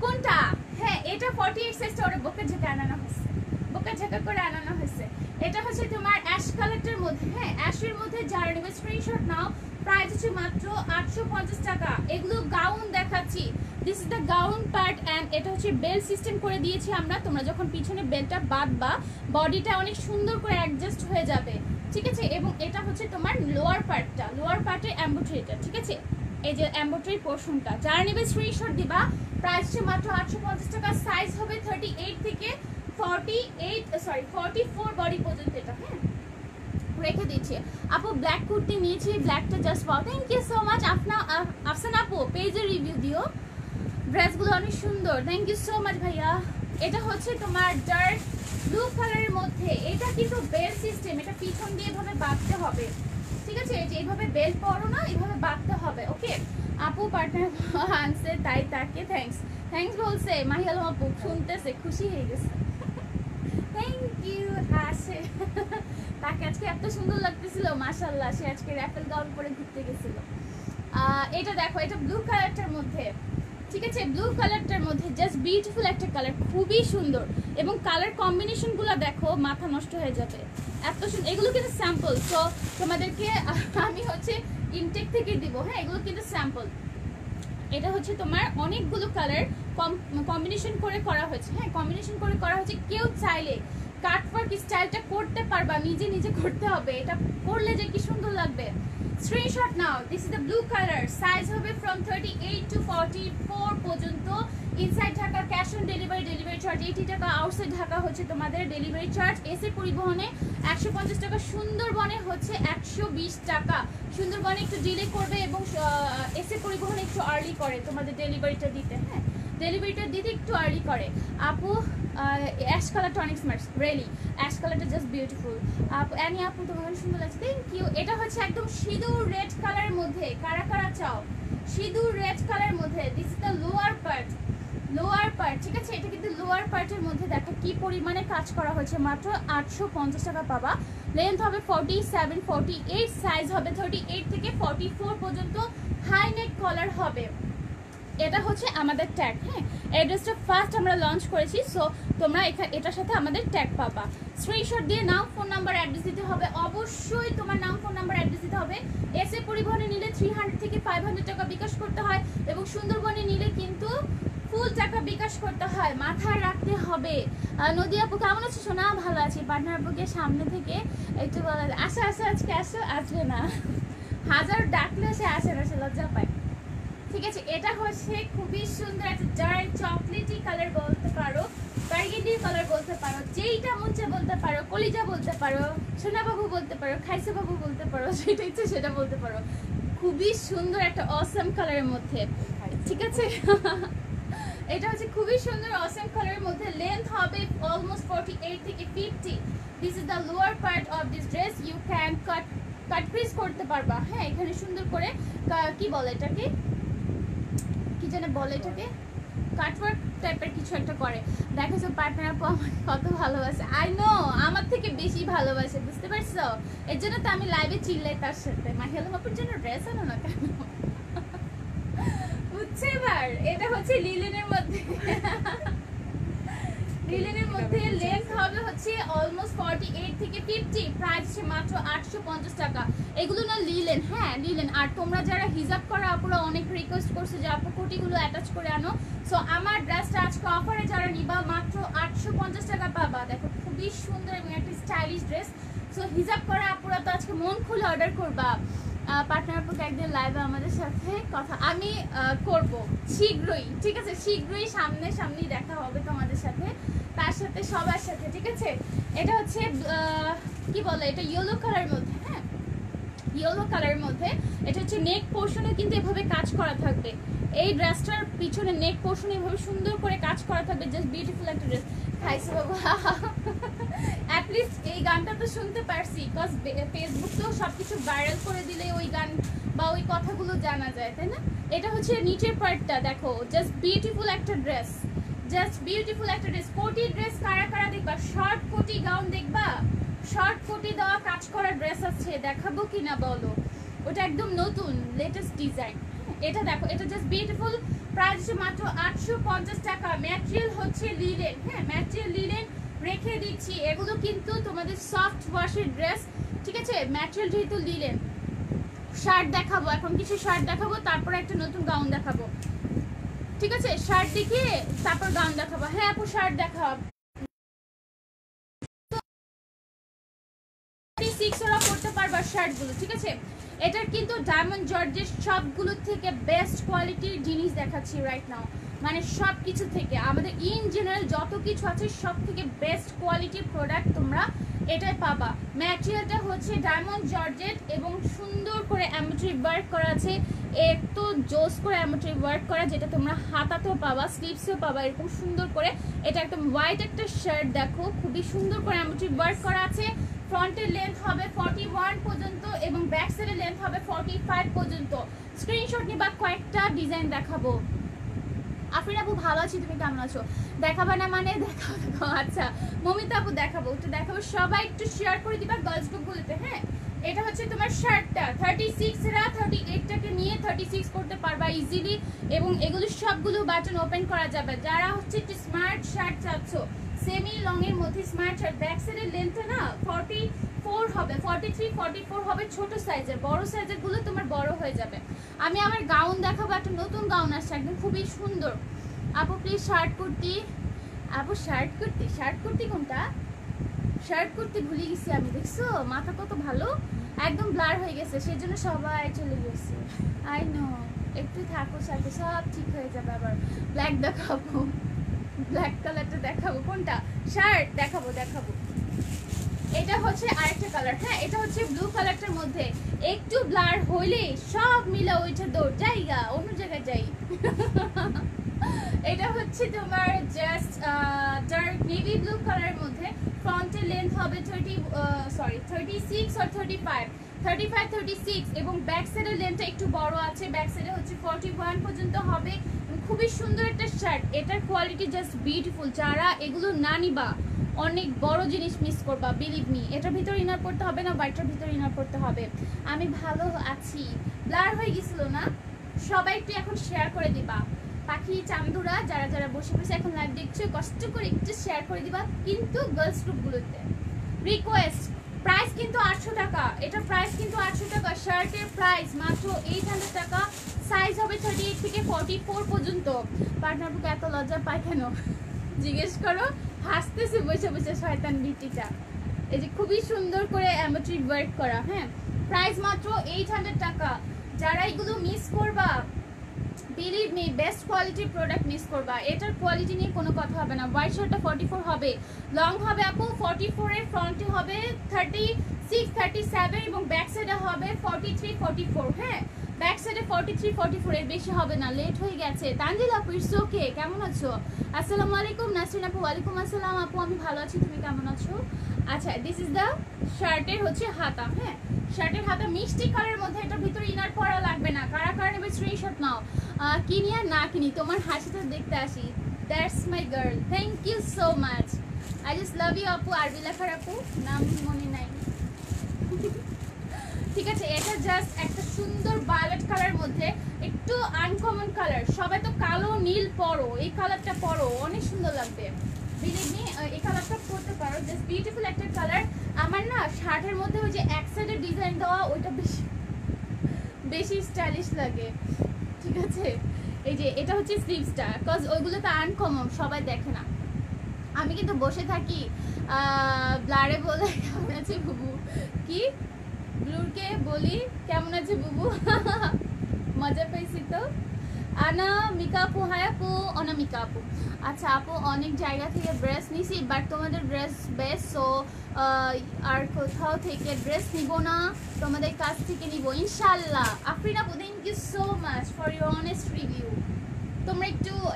কোনটা? হ্যাঁ এটা 48 সাইজটা ওরা বোকা ঝাঁকা আনানো হয়েছে, বোকা ঝাঁকা করে আনানো হয়েছে। এটা হচ্ছে তোমার অ্যাশ কালারটার মধ্যে, হ্যাঁ অ্যাশের মধ্যে। যারা নেবে স্ক্রিনশট নাও। প্রাইস হচ্ছে মাত্র 850 টাকা। এগুলো গাউন দেখাচ্ছি। This is the gown part and এটা হচ্ছে বেল্ট সিস্টেম করে দিয়েছি আমরা। তোমরা যখন পিছনে বেল্টটা বাঁধবা বডিটা অনেক সুন্দর করে অ্যাডজাস্ট হয়ে যাবে, ঠিক আছে। এবং এটা হচ্ছে তোমার লোয়ার পার্টটা, লোয়ার পার্টের এমব্রয়ডারিটা, ঠিক আছে, এই যে এমব্রয়ডারি পোর্শনটা। যারা নেবে স্ক্রিনশট দিবা। প্রাইস হচ্ছে মাত্র 850 টাকা। সাইজ হবে 38 থেকে 44 বডি পর্যন্ত এটা, হ্যাঁ রেখে দিচ্ছি। আপু ব্ল্যাক কুর্তি নিয়েছি, ব্ল্যাকটা জাস্ট পাও। Thank you so much. Afsana আপু পেজে রিভিউ দিও, ড্রেসগুলো অনেক সুন্দর। থ্যাংক ইউ সো মাচ ভাইয়া। এটা হচ্ছে তোমার ডার্ক ব্লু কালারের মধ্যে এটা কিন্তু বেল্ট সিস্টেম, এটা পিছন দিয়ে এভাবে বাঁধতে হবে, ঠিক আছে? এই যে এইভাবে বেল্ট পরো না, এইভাবে বাঁধতে হবে। ওকে আপু পার্টনার আনছে তাই তাকে থ্যাঙ্কস বলছে। মাহি আলম আপু শুনতেছে, খুশি হয়ে গেছে। Thank you. হাসে তাকে আজকে এত সুন্দর লাগতেছিল, মাশাআল্লাহ। সে আজকে র্যাফেল গাউন পরে ঘুরতে গেছিল। এটা দেখো, এটা ব্লু কালারটার মধ্যে, ঠিক আছে? ব্লু কালারটার মধ্যে জাস্ট বিউটিফুল একটা কালার, খুবই সুন্দর। এবং কালার কম্বিনেশনগুলো দেখো, মাথা নষ্ট হয়ে যাবে, এত সুন্দর। এগুলো কিন্তু স্যাম্পল, তো তোমাদেরকে আমি হচ্ছে ইনটেক থেকে দিব। হ্যাঁ, এগুলো কিন্তু স্যাম্পল। এটা হচ্ছে তোমার অনেকগুলো কালার কম্বিনেশন করে করা হয়েছে। হ্যাঁ, কম্বিনেশন করে করা হয়েছে। কেউ চাইলে কাটওয়ার্ক স্টাইলটা করতে পারবা, নিজে নিজে করতে হবে। এটা করলে যে কি সুন্দর লাগবে। Screenshot now. This is the blue colour. Size হবে ফ্রম 38 টু 44 পর্যন্ত। Inside Dhaka cash on delivery, delivery charge 80 টাকা। আউটসাইড ঢাকা হচ্ছে তোমাদের ডেলিভারি চার্জ এসে পরিবহনে 150 টাকা। সুন্দরবনে হচ্ছে 120 টাকা। সুন্দরবনে একটু ডিলে করবে এবং এসে পরিবহনে একটু আর্লি করে তোমাদের ডেলিভারিটা দিতে। হ্যাঁ, ডেলিভারিটা দিতে একটু আর্লি করে। আপু ash colour tonic smart really ash কালারটা জাস্ট বিউটিফুল। আপু অ্যানি আপু তোমার সুন্দর লাগছে, থ্যাংক ইউ। এটা হচ্ছে একদম সিঁদুর রেড কালারের মধ্যে, কারা কারা চাও সিঁদুর রেড কালারের মধ্যে। This is the lower part, lower part, ঠিক আছে? এটা কিন্তু লোয়ার পার্টের মধ্যে দেখো কি পরিমাণে কাজ করা হয়েছে। মাত্র 850 টাকা পাবা। লেন্থ হবে 47 48, সাইজ হবে 38 থেকে 44 পর্যন্ত। হাই নেক কলার হবে। এটা হচ্ছে আমাদের ট্যাগ। হ্যাঁ, অ্যাড্রেসটা ফার্স্ট আমরা লঞ্চ করেছি, সো তোমরা এটার সাথে আমাদের ট্যাগ পাবা। স্ক্রিনশট দিয়ে নাম, ফোন নাম্বার, অ্যাড্রেস দিতে হবে। অবশ্যই তোমার নাম, ফোন নাম্বার, অ্যাড্রেস দিতে হবে। এসে পরিবহনে নিলে 300 থেকে 500 টাকা বিকাশ করতে হয় এবং সুন্দরবনে নিলে কিন্তু ফুল টাকা বিকাশ করতে হয়, মাথায় রাখতে হবে। নদী আপু কেমন আছো সোনা? ভালো আছি। পার্টনার আপুকে সামনে থেকে একটু বলা যায়, আসো আসো আজকে আসো। আসবে না, হাজার ডাকলে সে আসে না, সে লজ্জা পায়। ঠিক আছে, এটা হচ্ছে খুবই সুন্দর একটা ডার্ক চকলেটি কালার বলতে পারো, বার্গেন্ডি কালার বলতে পারো, যেইটা মঞ্চে বলতে পারো, কলিজা বলতে পারো, সোনা বাবু বলতে পারো, খাইসে বাবু বলতে পারো, যেটা ইচ্ছে সেটা বলতে পারো। খুবই সুন্দর একটা অসাম কালারের মধ্যে, ঠিক আছে? এটা হচ্ছে খুবই সুন্দর অসাম কালারের মধ্যে। লেন্থ হবে অলমোস্ট 48 থেকে 50। This is the lower part of this dress. You can cut crease করতে পারবা। হ্যাঁ, এখানে সুন্দর করে কি বলে এটাকে, কি জানে বলে এটাকে, কাটওয়ার্ক টাইপের কিছু একটা করে। দেখেছো পার্টনার আপু আমাকে কত ভালোবাসে। আই নো, আমার থেকে বেশি ভালোবাসে, বুঝতে পারছো? এর জন্য তো আমি লাইভে চিল্লাই তার সাথে, মাহিয়ালম আপুর জন্য ড্রেস আনো না কেন, বুঝছে এবার? এটা হচ্ছে লিলেনের মধ্যে, লিলেনের মধ্যে লেন্থ হবে হচ্ছে অলমোস্ট 48 থেকে 50। প্রাইস হচ্ছে মাত্র 850 টাকা। এগুলো না লিলেন, হ্যাঁ লিলেন। আর তোমরা যারা হিজাব করা আপুরা অনেক রিকোয়েস্ট করছো যে আপু কোটিগুলো অ্যাটাচ করে আনো, সো আমার ড্রেসটা আজকে অফারে যারা নিবা মাত্র 850 টাকা পাবা। দেখো খুবই সুন্দর এবং একটা স্টাইলিশ ড্রেস। সো হিজাব করা আপুরা তো আজকে মন খুলে অর্ডার করবা। পার্টনার আপুকে একদিন লাইভে আমাদের সাথে কথা আমি করব শীঘ্রই, ঠিক আছে? শীঘ্রই সামনেই দেখা হবে তোমাদের সাথে, তার সাথে সবার সাথে, ঠিক আছে? এটা হচ্ছে কি বলে, এটা ইয়েলো কালারের মধ্যে। হ্যাঁ, ইয়েলো কালারের মধ্যে। এটা হচ্ছে নেক পোর্শনে কিন্তু এভাবে কাজ করা থাকবে। এই ড্রেসটার পিছনে নেক পোর্শনে এভাবে সুন্দর করে কাজ করা থাকবে। জাস্ট বিউটিফুল একটা ড্রেস। খাইছে বাবা, অ্যাটলিস্ট এই গানটা তো শুনতে পারছি, বিকজ ফেসবুক তো সবকিছু ভাইরাল করে দিলে ওই গান বা ওই কথাগুলো জানা যায়, তাই না? এটা হচ্ছে নিচের পার্টটা দেখো, জাস্ট বিউটিফুল একটা ড্রেস, জাস্ট বিউটিফুল একটা ড্রেস। কোটি ড্রেস কারা কারা দেখবা? শর্ট কোটি গাউন দেখবা? শর্ট কোটি দেওয়া কাজ করা ড্রেস আছে, দেখাবো কিনা বলো? ওটা একদম নতুন লেটেস্ট ডিজাইন। এটা দেখো, এটা জাস্ট বিউটিফুল। প্রাইস হচ্ছে মাত্র 850 টাকা। ম্যাটেরিয়াল হচ্ছে লিলেন। হ্যাঁ, ম্যাটেরিয়াল লিলেন রেখে দিচ্ছি। এগুলো কিন্তু তোমাদের সফট ওয়াশের ড্রেস, ঠিক আছে? ম্যাটেরিয়াল যেহেতু লিলেন। শার্ট দেখাবো এখন, কিছু শার্ট দেখাবো, তারপর একটা নতুন গাউন দেখাবো, ঠিক আছে? শার্ট দেখিয়ে তারপর গাউন দেখাবো। হ্যাঁ আপু শার্ট দেখাবো। 6 ওরা করতে পারবা শার্টগুলো, ঠিক আছে? এটার কিন্তু ডায়মন্ড জর্জের সবগুলো থেকে বেস্ট কোয়ালিটির জিনিস দেখাচ্ছি রাইট নাও। মানে সব কিছু থেকে আমাদের ইন জেনারেল যত কিছু আছে সব থেকে বেস্ট কোয়ালিটির প্রোডাক্ট তোমরা এটাই পাবা। ম্যাটেরিয়ালটা হচ্ছে ডায়মন্ড জর্জেট এবং সুন্দর করে এমব্রয়ডারি ওয়ার্ক করা আছে, এত জোস করে এমব্রয়ডারি ওয়ার্ক করা, যেটা তোমরা হাতাতেও পাবা, স্লিভসেও পাবা এরকম সুন্দর করে। এটা একদম হোয়াইট একটা শার্ট, দেখো খুবই সুন্দর করে এমব্রয়ডারি ওয়ার্ক করা আছে। ফ্রন্টের লেন্থ হবে 41 পর্যন্ত এবং ব্যাক সাইডের লেন্থ হবে 45 পর্যন্ত। স্ক্রিনশট নিবা, কয়েকটা ডিজাইন দেখাবো। আফরিন আপু ভালো আছি, তুমি কেমন আছো? দেখাবা না মানে দেখাবো দেখাবো। আচ্ছা মমিতা আপু দেখাবো, একটু দেখাবো, সবাই একটু শেয়ার করে দিবা গার্লস গ্রুপগুলোতে। হ্যাঁ এটা হচ্ছে তোমার শার্টটা 36 এরা 38টাকে নিয়ে 36 করতে পারবা ইজিলি, এবং এগুলো সবগুলো বাটন ওপেন করা যাবে। যারা হচ্ছে একটু স্মার্ট শার্ট চাচ্ছ, সেমি লং এর মধ্যে স্মার্ট শার্ট, ব্যাক সাইডের লেন্থটা না 44 হবে, 43 44 হবে ছোট সাইজের, বড় সাইজের গুলো তোমার বড় হয়ে যাবে। আমি আমার গাউন দেখাবো, একটা নতুন গাউন আসছে একদম খুবই সুন্দর। আপু প্লিজ শার্ট কুর্তি, আপু শার্ট কুর্তি কোনটা? শার্ট কুর্তি ভুলে গেছি আমি, দেখছো মাথা কত ভালো, একদম ব্লার হয়ে গেছে, সেজন্য সবাই চলে গেছে। আই নো, একটু থাকো সাথে, সব ঠিক হয়ে যাবে। আবার ব্ল্যাক দেখাবো, ব্ল্যাক কালারটা দেখাবো। কোনটা শার্ট দেখাবো? এটা হচ্ছে আরেকটা কালার। হ্যাঁ এটা হচ্ছে ব্লু কালারটার মধ্যে, একটু ব্লার হইলে সব মিলে ওইটা দৌড় জায়গা, অন্য জায়গায় যাই। এটা হচ্ছে তোমার জাস্ট ডার্ক নেভি ব্লু কালারের মধ্যে, ফ্রন্টের লেন্থ হবে 36 আর 35 এবং ব্যাক সাইডের লেন্থটা একটু বড় আছে, ব্যাক সাইডে হচ্ছে 41 পর্যন্ত হবে। খুবই সুন্দর একটা শার্ট, এটার কোয়ালিটি জাস্ট বিউটিফুল। যারা এগুলো না নিবা অনেক বড় জিনিস মিস করবা, বিলিভ মি। এটার ভিতরে ইনার পড়তে হবে না, হোয়াইটের ভিতরে ইনার পড়তে হবে। আমি ভালো আছি, ব্লার হয়ে গেছিল না, সবাই একটু এখন শেয়ার করে দিবা। পাখি চান্দুরা যারা যারা বসে বসে এখন লাইভ দেখছো, কষ্ট করে একটু শেয়ার করে দিবা কিন্তু গার্লস গ্রুপগুলোতে। রিকোয়েস্ট, প্রাইস কিন্তু 800 টাকা, এটা প্রাইস কিন্তু 800 টাকা। শার্টের প্রাইস মাত্র 800 টাকা, সাইজ হবে 38 থেকে 44 পর্যন্ত। পার্টনার বুকে এত লজ্জা পায় কেন জিজ্ঞেস করো, হাসতেছে বসে বসে শয়তান বিটিটা। এই যে খুবই সুন্দর করে এমব্রয়ডারি ওয়ার্ক করা। হ্যাঁ প্রাইস মাত্র 800 টাকা। যারা এগুলো মিস করবা, বিলিভ মি বেস্ট কোয়ালিটির প্রোডাক্ট মিস করবা। এটার কোয়ালিটি নিয়ে কোনো কথা হবে না। হোয়াইট শার্টটা 44 হবে, লং হবে আপু 44 এর, ফ্রন্টে হবে 36 37 এবং ব্যাক সাইডে হবে 43 44। হ্যাঁ ব্যাক সাইডে 43 44, এর বেশি হবে না, লেট হয়ে গেছে। তানজিল আপু ইটস ওকে, কেমন আছো? আসসালামু আলাইকুম। নাসরিন আপু ওয়ালাইকুম আসসালাম। আপু আমি ভালো আছি, তুমি কেমন আছো? আচ্ছা দিস ইজ দ্য শার্টের হচ্ছে হাতা। হ্যাঁ শার্টের হাতা মিষ্টি কালারের মধ্যে, এটার ভিতরে ইনার পরা লাগবে না। কারা কারা নেবে স্ক্রিনশট নাও। কিনি আর না কিনি তোমার হাসিটা দেখতে আসি। That's my girl, thank you so much, I just love you আপু। আরবি লেখার আপু, নাম মনে নাই। ঠিক আছে, এটা জাস্ট একটা সুন্দর ভায়োলেট কালার মধ্যে, একটু আনকমন কালার। সবাই তো কালো নীল পরো, এই কালারটা পরো, অনেক সুন্দর লাগবে। বিলিভ মি এই কালারটা পরতে পারো, জাস্ট বিউটিফুল একটা কালার। আমার না শার্টের মধ্যে ওই যে এক সাইডের ডিজাইন দেওয়া, ওইটা বেশি স্টাইলিশ লাগে। ঠিক আছে, এই যে এটা হচ্ছে স্লিভসটা, কজ ওইগুলো তো আনকমন, সবাই দেখে না। আমি কিন্তু বসে থাকি ব্লারে বলে কেমন আছে বুবু, কি ব্লুরকে বলি কেমন আছে বুবু। মজা পেয়েছি তো। আনা মিকা আপু, হাই আপু, অনামিকা আপু। আচ্ছা আপু অনেক জায়গা থেকে ড্রেস নিছি, বাট তোমাদের ড্রেস বেস্ট, সো আর কোথাও থেকে ড্রেস নিব না, তোমাদের কাছ থেকে নিব ইনশাল্লাহ। আফরিন আপু thank you so much for your honest review. তোমরা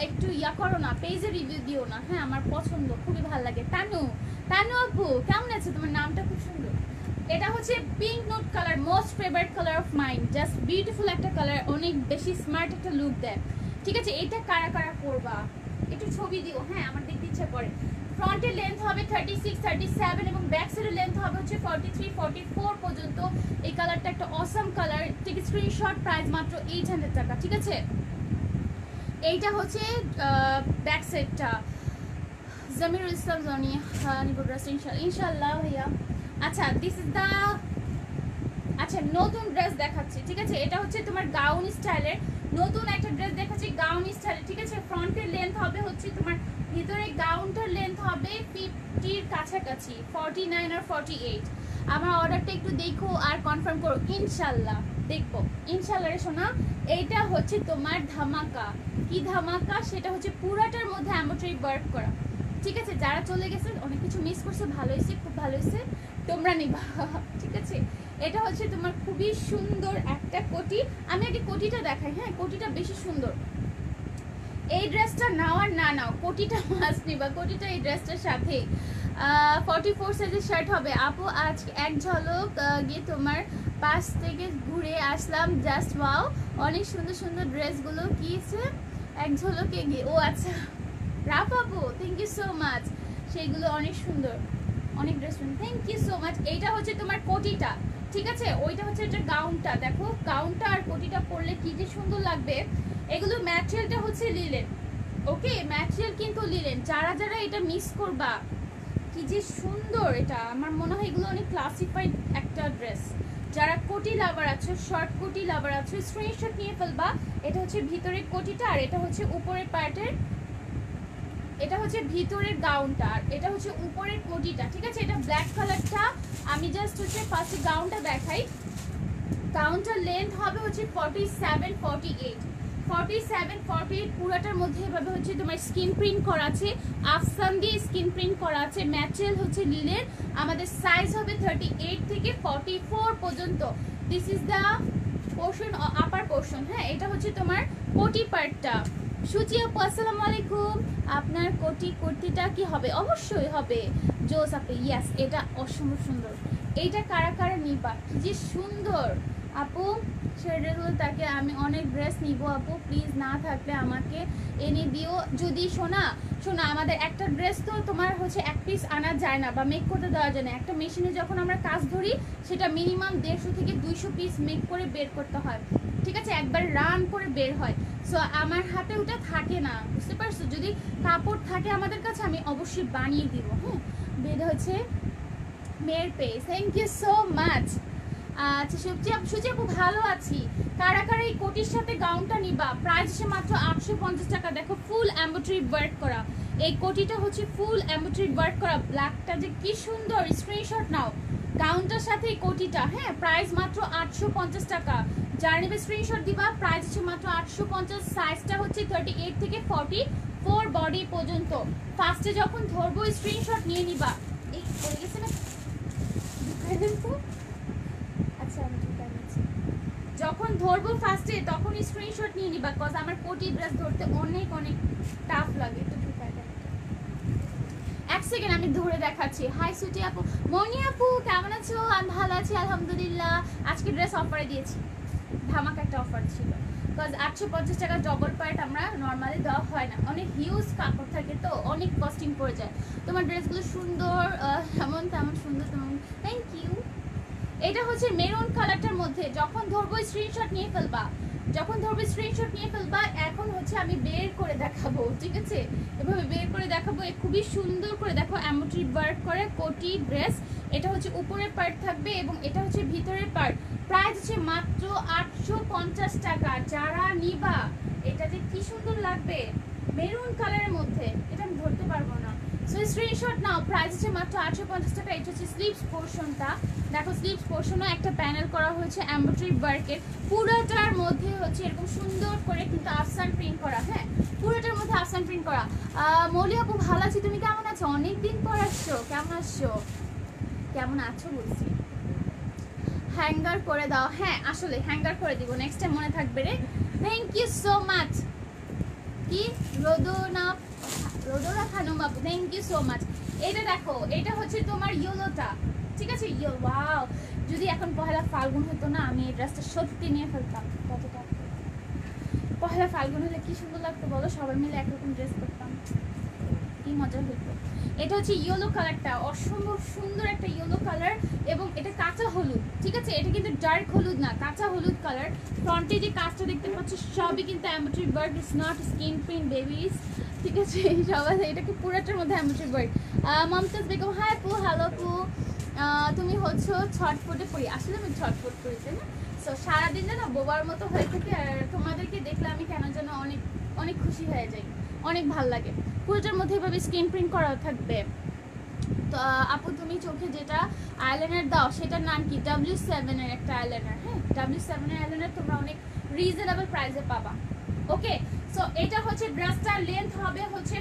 একটু ইয়া করো না, পেজে রিভিউ দিও না। হ্যাঁ আমার পছন্দ, খুবই ভালো লাগে। তানু আপু কেমন আছে? তোমার নামটা খুব সুন্দর। এটা হচ্ছে pink note colour, most favourite colour of mind, just beautiful একটা কালার, অনেক বেশি স্মার্ট একটা লুক দেয়। ঠিক আছে, এটা কারা কারা করবা একটু ছবি দিও। হ্যাঁ আমার দেখতে ইচ্ছা করে। ফ্রন্টের লেন্থ হবে 36 37 এবং ব্যাক সাইডের লেন্থ হবে হচ্ছে 43 44 পর্যন্ত। এই কালারটা একটা অসাম কালার, ঠিক স্ক্রিনশট। প্রাইস মাত্র 800 টাকা। ঠিক আছে, এইটা হচ্ছে ব্যাক সাইডটা। জামিরুল ইসলাম জনি ইনশাল্লাহ ভাইয়া। আচ্ছা দিস ইজ দ্য, আচ্ছা নতুন ড্রেস দেখাচ্ছি। ঠিক আছে, এটা হচ্ছে তোমার গাউন স্টাইলের নতুন একটা ড্রেস দেখাচ্ছি, গাউন স্টাইলের। ঠিক আছে, ফ্রন্টের লেন্থ হবে হচ্ছে তোমার, ভিতরে গাউনটার লেন্থ হবে 50-র কাছাকাছি, 49 আর 48। আমার অর্ডারটা একটু দেখো আর কনফার্ম করো, ইনশাল্লাহ দেখবো ইনশাল্লাহ রে সোনা। এইটা হচ্ছে তোমার ধামাকা। কি ধামাকা? সেটা হচ্ছে পুরাটার মধ্যে এমব্রয়ডারি ওয়ার্ক করা। ঠিক আছে, যারা চলে গেছে অনেক কিছু মিস করছে, ভালো হয়েছে, খুব ভালো হয়েছে, তোমরা নিবা। ঠিক আছে, এটা হচ্ছে তোমার খুবই সুন্দর একটা কোটি। আমি আগে কোটিটা দেখাই, হ্যাঁ কোটিটা বেশি সুন্দর। এই ড্রেসটা নাও আর না নাও, কোটিটা মাস্ট নিবা, কোটিটা এই ড্রেসটার সাথে। 44 সাইজের শার্ট হবে আপু। আজ এক ঝলক গিয়ে তোমার পাশ থেকে ঘুরে আসলাম, জাস্ট ওয়াও, অনেক সুন্দর সুন্দর ড্রেসগুলো কিছে এক ঝলকে গিয়ে। ও আচ্ছা রাফ আপু, থ্যাংক ইউ সো মাচ, সেইগুলো অনেক সুন্দর, অনেক dress, thank you so much. এইটা হচ্ছে তোমার কোটিটা, ঠিক আছে, ওইটা হচ্ছে এটা গাউনটা। দেখো গাউনটা আর কোটিটা পরলে কি যে সুন্দর লাগবে। এগুলো ম্যাটেরিয়ালটা হচ্ছে লিলেন, ওকে, ম্যাটেরিয়াল কিন্তু লিলেন। যারা যারা এটা মিস করবা, কি যে সুন্দর এটা, আমার মনে হয় এগুলো অনেক ক্লাসিফাইড একটা ড্রেস। যারা কোটি লাভার আছো, শর্ট কোটি লাভার আছো, স্ক্রিনশট নিয়ে ফেলবা। এটা হচ্ছে ভিতরের কোটিটা, আর এটা হচ্ছে উপরের পার্টের, এটা হচ্ছে ভিতরের গাউনটা, আর এটা হচ্ছে উপরের কোটিটা, ঠিক আছে। এটা ব্ল্যাক কালারটা। আমি জাস্ট হচ্ছে ফার্স্টে গাউনটা দেখাই। গাউনটার লেন্থ হবে হচ্ছে 47 48, 47 48 পুরোটার মধ্যে এভাবে হচ্ছে তোমার স্কিন প্রিন্ট করা আছে, আফসান দিয়ে স্কিন প্রিন্ট করা আছে, ম্যাটেরিয়াল হচ্ছে লিলেন। আমাদের সাইজ হবে 38 থেকে 44 পর্যন্ত। This is the portion, upper portion, হ্যাঁ। এটা হচ্ছে তোমার কোটি পার্টটা। সুচি আপু আসসালামু আলাইকুম, আপনার কোটি কুর্তিটা কি হবে? অবশ্যই হবে জোস আপু, ইয়েস, এটা অসম্ভব সুন্দর। এইটা কারা কারা নিবা, কি যে সুন্দর আপু। শেডেগুলো তাকে আমি অনেক ড্রেস নিব আপু, প্লিজ না থাকলে আমাকে এনে দিও যদি। শোনা আমাদের একটা ড্রেস তো তোমার হচ্ছে এক পিস আনা যায় না বা মেক করতে দেওয়া যায় না। একটা মেশিনে যখন আমরা কাজ ধরি সেটা মিনিমাম 150 থেকে 200 পিস মেক করে বের করতে হয়, ঠিক আছে, একবার রান করে বের হয়। সো আমার হাতে ওটা থাকে না, বুঝতে পারছো। যদি কাপড় থাকে আমাদের কাছে আমি অবশ্যই বানিয়ে দিব, হ্যাঁ। বের হচ্ছে মেয়ের page, thank you so much. আচ্ছা সুচি আপু ভালো আছি। কারা কারা এই কোটির সাথে গাউনটা নিবা? প্রাইস হচ্ছে মাত্র 850 টাকা। দেখো ফুল এমব্রয়ডারি ওয়ার্ক করা এই কোটিটা হচ্ছে ফুল এমব্রয়ডারি ওয়ার্ক করা। ব্ল্যাকটা যে কি সুন্দর, স্ক্রিনশট নাও গাউনটার সাথে এই কোটিটা, হ্যাঁ। প্রাইস মাত্র 850 টাকা। যারা নেবে স্ক্রিনশট দিবা। প্রাইস হচ্ছে মাত্র 850। সাইজটা হচ্ছে 38 থেকে 44 বডি পর্যন্ত। ফার্স্টে যখন ধরবো স্ক্রিনশট নিয়ে নিবা। এই পড়ে গেছে না, আচ্ছা আমি যখন ধরবো ফার্স্টে তখন স্ক্রিনশট নিয়ে নিবা, কজ আমার কোটি ড্রেস ধরতে অনেক অনেক টাফ লাগে। তো এক সেকেন্ড আমি ধরে দেখাচ্ছি। হাই সুটি আপু, মনি আপু কেমন আছো? আমি ভালো আছি আলহামদুলিল্লাহ। আজকে ড্রেস অফারে দিয়েছি, ধামাকা একটা অফার ছিল। কজ 850 টাকা ডবল পার্ট আমরা নর্মালি দেওয়া হয় না, অনেক হিউজ কাপড় থাকে তো অনেক কস্টিং পড়ে যায়। তোমার ড্রেসগুলো সুন্দর, এমন তেমন সুন্দর, তেমন থ্যাংক ইউ। এটা হচ্ছে মেরুন কালারটার মধ্যে। যখন ধরবো স্ক্রিনশট নিয়ে ফেলবা, যখন ধরবো স্ক্রিনশট নিয়ে ফেলবা। এখন হচ্ছে আমি বের করে দেখাবো, ঠিক আছে, এভাবে বের করে দেখাবো। খুবই সুন্দর করে দেখো এমব্রয়ডারি ওয়ার্ক করে কোটি ড্রেস। এটা হচ্ছে উপরের পার্ট থাকবে এবং এটা হচ্ছে ভিতরের পার্ট। প্রাইস হচ্ছে মাত্র 850 টাকা। যারা নিবা, এটা যে কি সুন্দর লাগবে মেরুন কালারের মধ্যে, এটা আমি ধরতে পারবো না। সো স্ক্রিনশট নাও। প্রাইস হচ্ছে মাত্র 850 টাকা। এটা হচ্ছে স্লিভস পোর্শনটা, দেখো স্লিভস পোর্শনও একটা প্যানেল করা হয়েছে এমব্রয়ডারি ওয়ার্কের। পুরোটার মধ্যে হচ্ছে এরকম সুন্দর করে কিন্তু আফসান প্রিন্ট করা, হ্যাঁ, পুরোটার মধ্যে আফসান প্রিন্ট করা। মৌলি আপু ভালো আছি, তুমি কেমন আছো? অনেকদিন পর আসছো, কেমন আসছো, কেমন আছো বলছি। হ্যাঙ্গার করে দাও, হ্যাঁ আসলে হ্যাঙ্গার করে দিব, নেক্সট টাইম মনে থাকবে রে। Thank you so much. কি রোদনা খানম বাবু, থ্যাংক ইউ সো মাচ। এটা দেখো, এটা হচ্ছে তোমার ইয়েলোটা, ঠিক আছে, ওয়াও। যদি এখন পহেলা ফাল্গুন হতো না, আমি এই ড্রেসটা সত্যি নিয়ে ফেলতাম। কতটা পহেলা ফাল্গুন হলে কি সুন্দর লাগতো বলো, সবাই মিলে একরকম ড্রেস করতাম, কি মজা হতো। এটা হচ্ছে ইয়েলো কালারটা, অসম্ভব সুন্দর একটা ইয়েলো কালার এবং এটা কাঁচা হলুদ, ঠিক আছে, এটা কিন্তু ডার্ক হলুদ না, কাঁচা হলুদ কালার। ফ্রন্টে যে কাজটা দেখতে পাচ্ছ সবই কিন্তু embroidery work, it's not skin print babies, ঠিক আছে, সবাই এটাকে পুরোটার মধ্যে embroidery work. Momtaz Begum, hi আপু, হ্যালো আপু, তুমি হচ্ছে ছটফটে পড়ি। আসলে আমি ছটফট করি, তাই না? সো সারাদিন যেন বোবার মতো হয়ে থাকে, আর তোমাদেরকে দেখলে আমি কেন যেন অনেক অনেক খুশি হয়ে যাই, অনেক ভাল লাগে। পুরোটার মধ্যে এভাবে স্ক্রিন প্রিন্ট করা থাকবে। তো আপু তুমি চোখে যেটা আইলাইনার দাও সেটার নাম কি? W7 এর একটা আইলাইনার, হ্যাঁ, W7 এর আইলাইনার তোমরা অনেক রিজনেবল প্রাইসে পাবা। ওকে, সো এটা হচ্ছে ড্রেসটার লেন্থ হবে হচ্ছে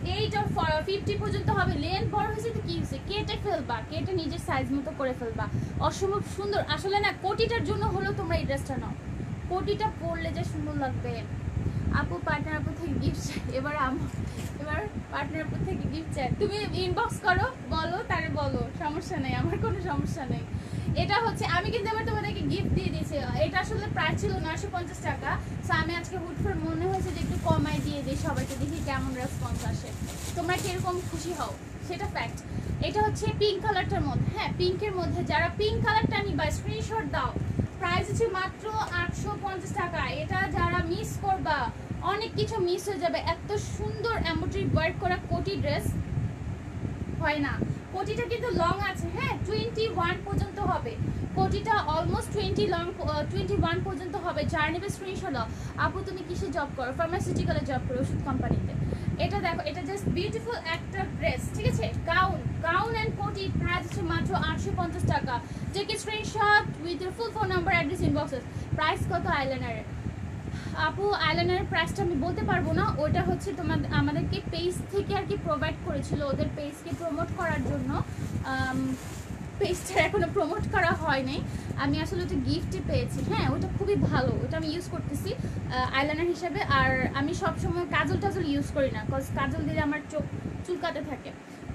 8 আর 50 পর্যন্ত হবে। লেন্থ বড় হয়েছে তো কি হয়েছে, কেটে ফেলবা, কেটে নিজের সাইজ মতো করে ফেলবা, অসম্ভব সুন্দর। আসলে না কোটিটার জন্য হলেও তোমরা এই ড্রেসটা নাও, কোটিটা পরলে যে সুন্দর লাগবে। আপু পার্টনার আপু থেকে গিফট চাই, এবার পার্টনার আপু থেকে গিফট চাই। তুমি ইনবক্স করো, বলো, তারে বলো, সমস্যা নেই, আমার কোনো সমস্যা নেই। এটা হচ্ছে আমি কিন্তু আবার তোমাদেরকে গিফট দিয়ে দিয়েছি। এটা আসলে প্রাইস ছিল 950 টাকা। সো আমি আজকে হুট করে মনে হয়েছে যে একটু কমাই দিয়ে দিই সবাইকে, দেখি কেমন রেসপন্স আসে, তোমরা কিরকম খুশি হও সেটা ফ্যাক্ট। এটা হচ্ছে পিঙ্ক কালারটার মধ্যে, হ্যাঁ পিঙ্কের মধ্যে, যারা পিঙ্ক কালারটা নিবা স্ক্রিনশট দাও। প্রাইস হচ্ছে মাত্র 850 টাকা। এটা যারা মিস করবা অনেক কিছু মিস হয়ে যাবে। এত সুন্দর এমব্রয়ডারি ওয়ার্ক করা কোটি ড্রেস হয় না। কোটিটা কিন্তু লং আছে, হ্যাঁ 21 পর্যন্ত হবে কোটিটা, অলমোস্ট 21 পর্যন্ত হবে। যার নেবে স্ক্রিনশট দাও। আপু তুমি কিসে জব করো? ফার্মাসিউটিক্যালে জব করো, ওষুধ কোম্পানিতে। এটা দেখো, এটা জাস্ট বিউটিফুল একটা ড্রেস, ঠিক আছে। গাউন এন্ড কোটি প্রাইস হচ্ছে মাত্র 850 টাকা। Take a screenshot with your full phone number, address, inboxes. Price কত আইলাইনারের? আপু আইলাইনারের প্রাইসটা আমি বলতে পারবো না, ওটা হচ্ছে আমাদেরকে পেজ থেকে আর কি প্রোভাইড করেছিল, ওদের পেজকে প্রমোট করার জন্য। পেজটা এখনো প্রমোট করা হয়নি, আমি আসলে ওটা গিফটে পেয়েছি। হ্যাঁ ওটা খুবই ভালো, ওটা আমি ইউজ করতেছি আইলাইনার হিসেবে। আর আমি সবসময় কাজল টাজল ইউজ করি না, কজ কাজল দিলে আমার চোখ চুলকাতে থাকে।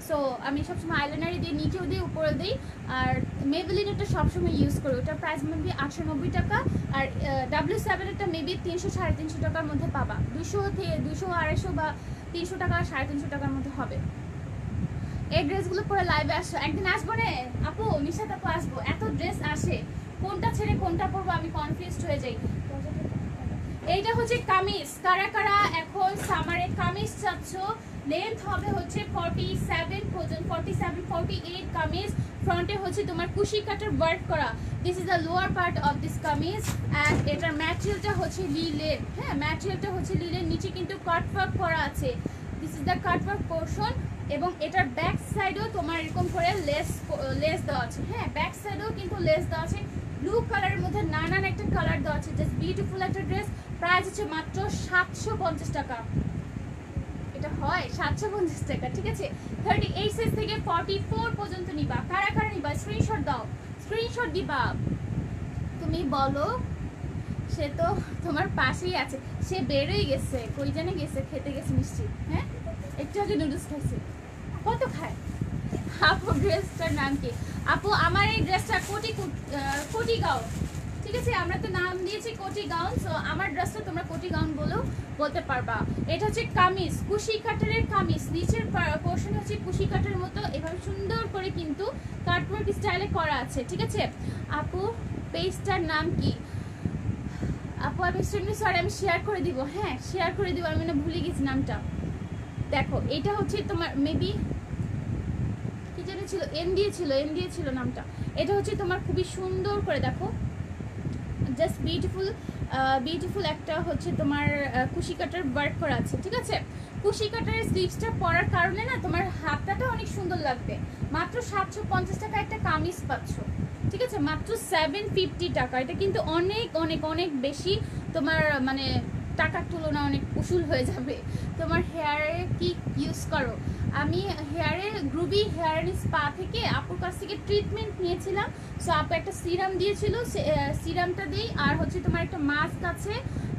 সো আমি সবসময় আইলাইনারই দিই, নিচেও দিই উপরে দিই। আর মেবেলিন এটা সবসময় ইউজ করি, ওটার প্রাইস মেবি 890 টাকা। আর W7 এটা মেবি 300 350 টাকার মধ্যে পাবা। 200 থেকে 200 250 বা 300 টাকা 350 টাকার মধ্যে হবে। এই ড্রেসগুলো পরে লাইভে আসো, একদিন আসবো রে আপু, নিশাত আপু আসবো। এত ড্রেস আসে, কোনটা ছেড়ে কোনটা পরবো আমি কনফিউজড হয়ে যাই। এইটা হচ্ছে কামিজ, কারা কারা এখন সামারে কামিজ চাচ্ছ? লেন্থ হবে হচ্ছে 47 পর্যন্ত, 47 48 কামিজ। ফ্রন্টে হচ্ছে তোমার কুশি কাটার ওয়ার্ক করা। This is the lower part of this kameez. And এটার ম্যাটেরিয়ালটা হচ্ছে লিলেন, হ্যাঁ ম্যাটেরিয়ালটা হচ্ছে লিলেন, নিচে কিন্তু কাটওয়ার্ক করা আছে। This is the cutwork portion. এবং এটার ব্যাক সাইডেও তোমার এরকম করে লেস দেওয়া আছে, হ্যাঁ ব্যাক সাইডেও কিন্তু লেস দেওয়া আছে। ব্লু কালারের মধ্যে নানান একটা কালার দেওয়া আছে। জাস্ট বিউটিফুল একটা ড্রেস। প্রাইস হচ্ছে মাত্র 750 টাকা। এটা হয় 750 টাকা, ঠিক আছে। 38 সাইজ থেকে 44 পর্যন্ত নিবা। কারা কারা নিবা স্ক্রিনশট দাও, স্ক্রিনশট দিবা। তুমি বলো, সে তো তোমার পাশেই আছে, সে বেরোই গেছে, কই জানে গেছে, খেতে গেছে নিশ্চিত। হ্যাঁ একটু আগে নুডলস খাইছে, কত খায়। আপু ড্রেসটার নাম কি? আপু আমার এই ড্রেসটা কোটি গাউন, ঠিক আছে। আমরা তো নাম দিয়েছি কোটি গাউন, সো আমার ড্রেসটা তোমরা কোটি গাউন বলতে পারবা। এটা হচ্ছে কামিজ, কুশি কাটারের কামিজ। নিচের পোর্শন হচ্ছে কুশি কাটারের মতো এভাবে সুন্দর করে কিন্তু কাটওয়ার্ক স্টাইলে করা আছে, ঠিক আছে। আপু পেজটার নাম কি? আপু আমি সরি, আমি শেয়ার করে দিব, হ্যাঁ শেয়ার করে দিব, আমি না ভুলে গেছি নামটা। দেখো এটা হচ্ছে তোমার মেবি কি জানি ছিল, এন দিয়েছিল নামটা। এটা হচ্ছে তোমার খুবই সুন্দর করে দেখো, জাস্ট বিউটিফুল একটা হচ্ছে তোমার কুশি কাটার ওয়ার্ক করা আছে, ঠিক আছে। কুশি কাটারের স্লিভসটা পরার কারণে না তোমার হাতটা অনেক সুন্দর লাগবে। মাত্র 750 টাকা একটা কামিজ পাচ্ছ, ঠিক আছে, মাত্র 750 টাকা। এটা কিন্তু অনেক অনেক অনেক বেশি তোমার মানে টাকার তুলনা অনেক উসুল হয়ে যাবে। তোমার হেয়ারে কি ইউজ করো? আমি হেয়ারে গ্রুবি হেয়ার অ্যান্ড স্পা থেকে আপুর কাছ থেকে ট্রিটমেন্ট নিয়েছিলাম। সো আপু একটা সিরাম দিয়েছিল, সিরামটা দিই। আর হচ্ছে তোমার একটা মাস্ক আছে,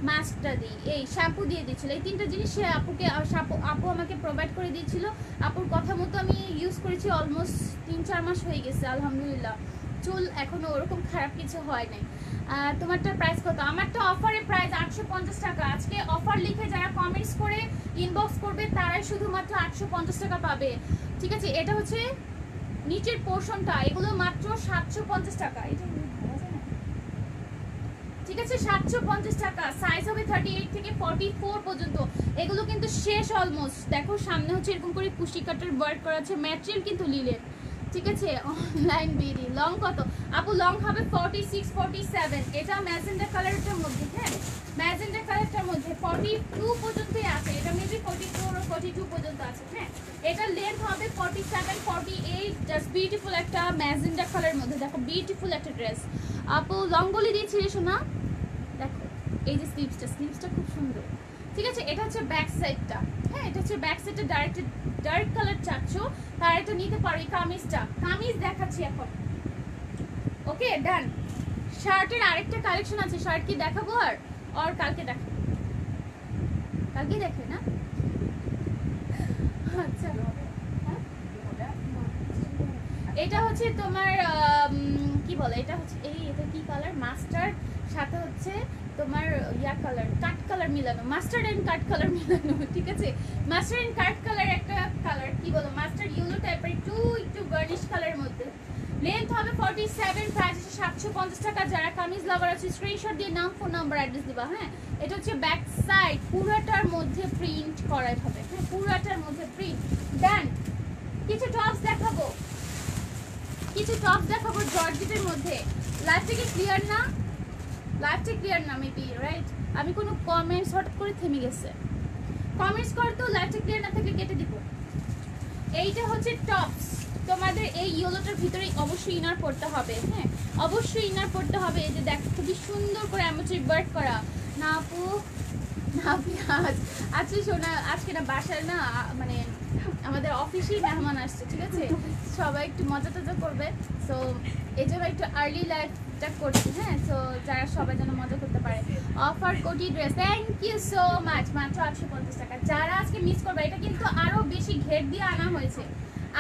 মাস্কটা দিই। এই শ্যাম্পু দিয়ে দিয়েছিল, এই তিনটা জিনিস সে আপু আমাকে প্রোভাইড করে দিয়েছিল। আপুর কথা মতো আমি ইউজ করেছি, অলমোস্ট 3-4 মাস হয়ে গেছে আলহামদুলিল্লাহ। চুল এখনো ওরকম খারাপ কিছু হয় নাই। তোমারটার প্রাইস কত? আমারটা অফারে প্রাইস 850 টাকা। আজকে অফার লিখে যারা কমেন্টস করে ইনবক্স করবে তারাই শুধুমাত্র 850 টাকা পাবে, ঠিক আছে। এটা হচ্ছে নিচের পোর্শনটা, এগুলো মাত্র 750 টাকা। এটা ঠিক আছে 750 টাকা। সাইজ হবে 38 থেকে 44 পর্যন্ত। এগুলো কিন্তু শেষ অলমোস্ট। দেখো সামনে হচ্ছে এরকম করে কুশি কাটার ওয়ার্ক করা আছে, ম্যাটেরিয়াল কিন্তু লিলেন, ঠিক আছে। অনলাইন বিডি লং কত? আপু লং হবে 46 47। এটা ম্যাজেন্ডা কালারটার মধ্যে, হ্যাঁ ম্যাজেন্ডা কালারটার মধ্যে 42 পর্যন্তই আছে। এটা মেবি 44 ও 42 পর্যন্ত আছে, হ্যাঁ। এটা লেন্থ হবে 47 48। জাস্ট বিউটিফুল একটা ম্যাজেন্ডা কালারের মধ্যে, দেখো বিউটিফুল একটা ড্রেস। আপু লং বলে দিয়েছি শোনা, দেখো এই যে স্লিভসটা খুব সুন্দর। ঠিক আছে। এটা হচ্ছে ব্যাক সাইডটা, হ্যাঁ এটা হচ্ছে ব্যাক সাইডটা। ডার্ক কালার চাচ্ছ তার এটা নিতে পারো। এই কামিজটা, কামিজ দেখাচ্ছি এখন। ওকে ডান। শার্টের আরেকটা কালেকশন আছে, শার্ট কি দেখাবো আর কালকে দেখাবো, কালকে দেখবে না? আচ্ছা এটা হচ্ছে তোমার কি বলে, এটা হচ্ছে এটা কি কালার, মাস্টার্ড সাথে হচ্ছে তোমার ইয়া কালার, কাট কালার মিলানো, মাস্টার্ড এন্ড কাট কালার মিলানো, ঠিক আছে। মাস্টার্ড এন্ড কাট কালার একটা কালার, কি বলো মাস্টার্ড ইয়েলো টাইপের একটু গার্নিশ কালারের মধ্যে। লেন্থ হবে 47, প্রাইস হচ্ছে 750 টাকা। যারা কামিজ লাভার আছে স্ক্রিনশট দিয়ে নাম, ফোন নাম্বার, অ্যাড্রেস দিবা। হ্যাঁ এটা হচ্ছে ব্যাক সাইড, পুরাটার মধ্যে প্রিন্ট করা হবে, হ্যাঁ পুরাটার মধ্যে প্রিন্ট। দেন কিছু টপস দেখাবো, জর্জেটের মধ্যে। লাইভটা কি ক্লিয়ার না? লাইভটা ক্লিয়ার না মেবি, রাইট? আমি কোনো কমেন্টস হঠাৎ করে থেমে গেছে, কমেন্টস কর তো, লাইভটা ক্লিয়ার না থাকলে কেটে দিব। এইটা হচ্ছে টপস, তোমাদের এই ইয়েলোটার ভিতরে অবশ্যই ইনার পড়তে হবে, হ্যাঁ অবশ্যই ইনার পড়তে হবে। এই যে দেখ খুবই সুন্দর করে অ্যামেচুর ওয়ার্ক করা। না আপু না পেঁয়াজ, আজকে শোনা আজকে না বাসায় না মানে আমাদের অফিসেই মেহমান আসছে, ঠিক আছে সবাই একটু মজা টজা করবে, সো এই জন্য একটু আর্লি লাইফটা করছি, হ্যাঁ সো যারা সবাই যেন মজা করতে পারে। অফার কোটি dress, thank you so much, মাত্র 850 টাকা। যারা আজকে মিস করবে, এটা কিন্তু আরো বেশি ঘের দিয়ে আনা হয়েছে,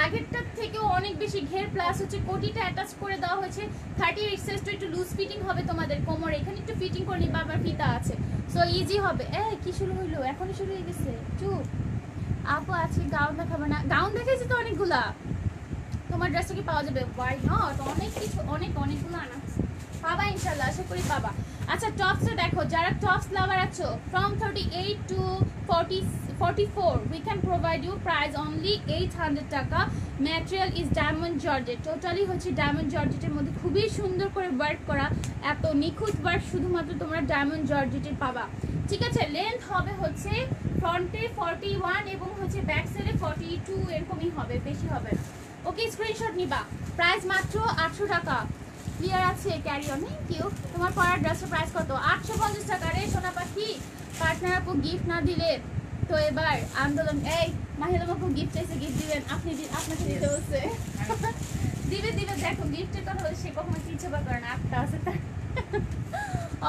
আগেরটার থেকেও অনেক বেশি ঘের, প্লাস হচ্ছে কোটিটা অ্যাটাচ করে দেওয়া হয়েছে। 38 সাইজ তো একটু লুজ ফিটিং হবে তোমাদের কোমরে, এখানে একটু ফিটিং করে নিবা, আবার ফিতা আছে, সো ইজি হবে। কি শুরু হইলো, এখনই শুরু হয়ে গেছে, চুপ। আপু আজকে গাউন দেখাবে না? গাউন দেখেছি তো অনেকগুলা, তোমার ড্রেসটা কি পাওয়া যাবে? ওয়াই নট, অনেক কিছু অনেকগুলো আনা হচ্ছে, পাবা ইনশাল্লাহ, আশা করি পাবা। আচ্ছা টপসে দেখো, যারা টপস লাভার আছো, from 38 to 44 we can provide you price only 800 টাকা। Material is diamond georgette, totally হচ্ছে ডায়মন্ড জর্জেটের মধ্যে খুবই সুন্দর করে ওয়ার্ক করা, এত নিখুঁত ওয়ার্ক শুধুমাত্র তোমরা ডায়মন্ড জর্জেটের পাবা, ঠিক আছে। লেন্থ হবে হচ্ছে ফ্রন্টে 41 এবং হচ্ছে ব্যাক সাইডে 42, এরকমই হবে, বেশি হবে। ওকে স্ক্রিনশট নিবা, প্রাইস মাত্র 800 টাকা। ক্লিয়ার আছে? Carry on, thank you. তোমার পরার ড্রেসের প্রাইস কত? 850 টাকা রে সোনা পাখি। পার্টনার আপু গিফট না দিলে তো এবার আন্দোলন। এই মাহিলা আপু গিফট চাইছে, গিফট দিবেন? আপনাকে দিতে বলছে, দিবে দেখো গিফটের কথা বলে সে কখনো কিছু বা করে না, আটটা আছে তার।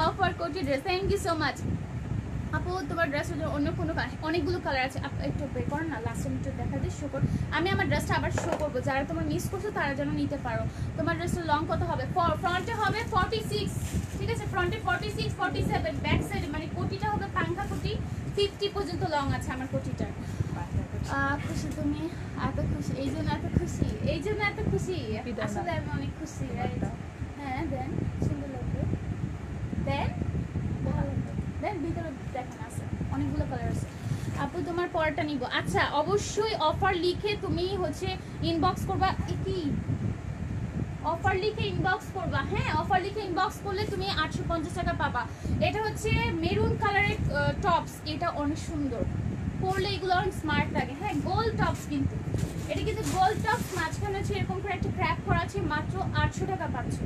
অফার কোটি dress, thank you so much আপু। তোমার ড্রেস অন্য কোনো অনেকগুলো কালার আছে, একটু পে করো না, লাস্ট টাইম একটু দেখা দিয়ে শো কর। আমি আমার ড্রেসটা আবার শো করবো, যারা তোমার মিস করছো তারা যেন নিতে পারো। তোমার ড্রেসটা লং কত হবে? ফ্রন্টে হবে 46, ঠিক আছে ফ্রন্টে 46, 47, ব্যাক সাইডে মানে কোটিটা হবে পাঙ্খা কোটি, 50 পর্যন্ত লং আছে আমার কোটিটার। খুশি তুমি? এত খুশি, এই জন্য এত খুশি, আসলে আমি অনেক খুশি, হ্যাঁ দেন সুন্দর লাগবে, দেন ভিতরে দেখেন আছে অনেকগুলো কালার আছে। আপু তোমার পরটা নিব। আচ্ছা অবশ্যই অফার লিখে তুমি হচ্ছে ইনবক্স করবা, কি অফার লিখে ইনবক্স করবা, হ্যাঁ অফার লিখে ইনবক্স করলে তুমি 850 টাকা পাবা। এটা হচ্ছে মেরুন কালারের টপস, এটা অনেক সুন্দর, পরলে এগুলো অনেক স্মার্ট লাগে, হ্যাঁ গোল্ড টপস, কিন্তু এটা কিন্তু গোল্ড টপস, মাঝখানে হচ্ছে এরকম করে একটা ক্র্যাপ করা আছে, মাত্র 800 টাকা পাচ্ছ।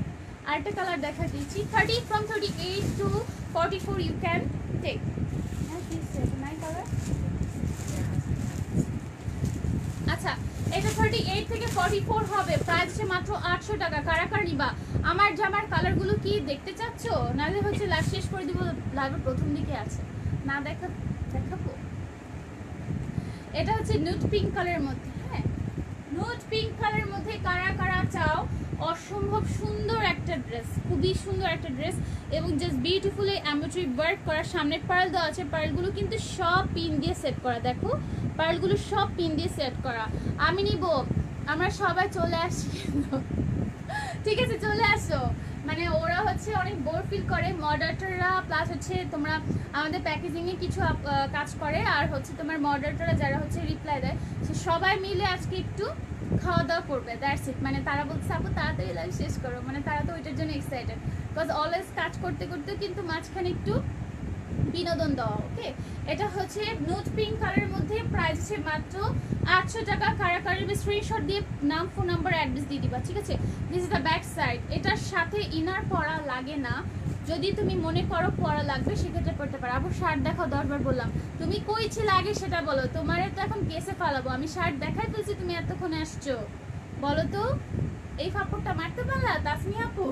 আরেকটা কালার দেখা দিচ্ছি, 38 to 44 you can take. আচ্ছা এটা 38 থেকে 44 হবে, প্রাইস হচ্ছে মাত্র 800 টাকা। কারা নিবা? আমার জামার কালারগুলো কি দেখতে চাচ্ছ? নাহলে হচ্ছে লাইভ শেষ করে দিব, লাইভের প্রথম দিকে আছে না, দেখাবো। এটা হচ্ছে নুড পিঙ্ক কালারের মধ্যে, হ্যাঁ নুড পিঙ্ক কালারের মধ্যে কারা চাও? অসম্ভব সুন্দর একটা ড্রেস, খুবই সুন্দর একটা ড্রেস, এবং জাস্ট বিউটিফুলি এমব্রয়ডারি ওয়ার্ক করা। সামনে পার্ল দেওয়া আছে, পার্লগুলো কিন্তু সব পিন দিয়ে সেট করা, দেখো পার্লগুলো সব পিন দিয়ে সেট করা। আমি নিব, আমরা সবাই চলে আসি, ঠিক আছে চলে আসো। মানে ওরা হচ্ছে অনেক বোর ফিল করে, মডারেটররা প্লাস হচ্ছে তোমরা আমাদের প্যাকেজিংয়ে কিছু কাজ করে, আর হচ্ছে তোমার মডারেটররা যারা হচ্ছে রিপ্লাই দেয়, সে সবাই মিলে আজকে একটু খাওয়া দাওয়া করবে, দ্যাটস ইট। মানে তারা বলছে আপু তাড়াতাড়ি লাইভ শেষ করো, মানে তারা তো ওইটার জন্য এক্সাইটেড, বিকজ অলওয়েজ কাজ করতে কিন্তু মাঝখানে একটু বিনোদন দেওয়া। ওকে এটা হচ্ছে নুড পিঙ্ক কালারের মধ্যে, প্রাইস হচ্ছে মাত্র 800 টাকা। কারা স্ক্রিনশট দিয়ে নাম, ফোন নাম্বার, অ্যাড্রেস দিয়ে দিবা, ঠিক আছে। This is the back side, এটার সাথে ইনার পরা লাগে না, যদি তুমি মনে করো পরা লাগবে সেক্ষেত্রে পড়তে পারো। আপু শার্ট দেখাও, 10 বার বললাম। তুমি কই ছিলে আগে সেটা বলো, তোমারে তো এখন কেসে ফালাবো। আমি শার্ট দেখাই ফেলছি, তুমি এতক্ষণে আসছো, বলো তো এই ফাপড়টা মারতে পারলা তাসমি আপু?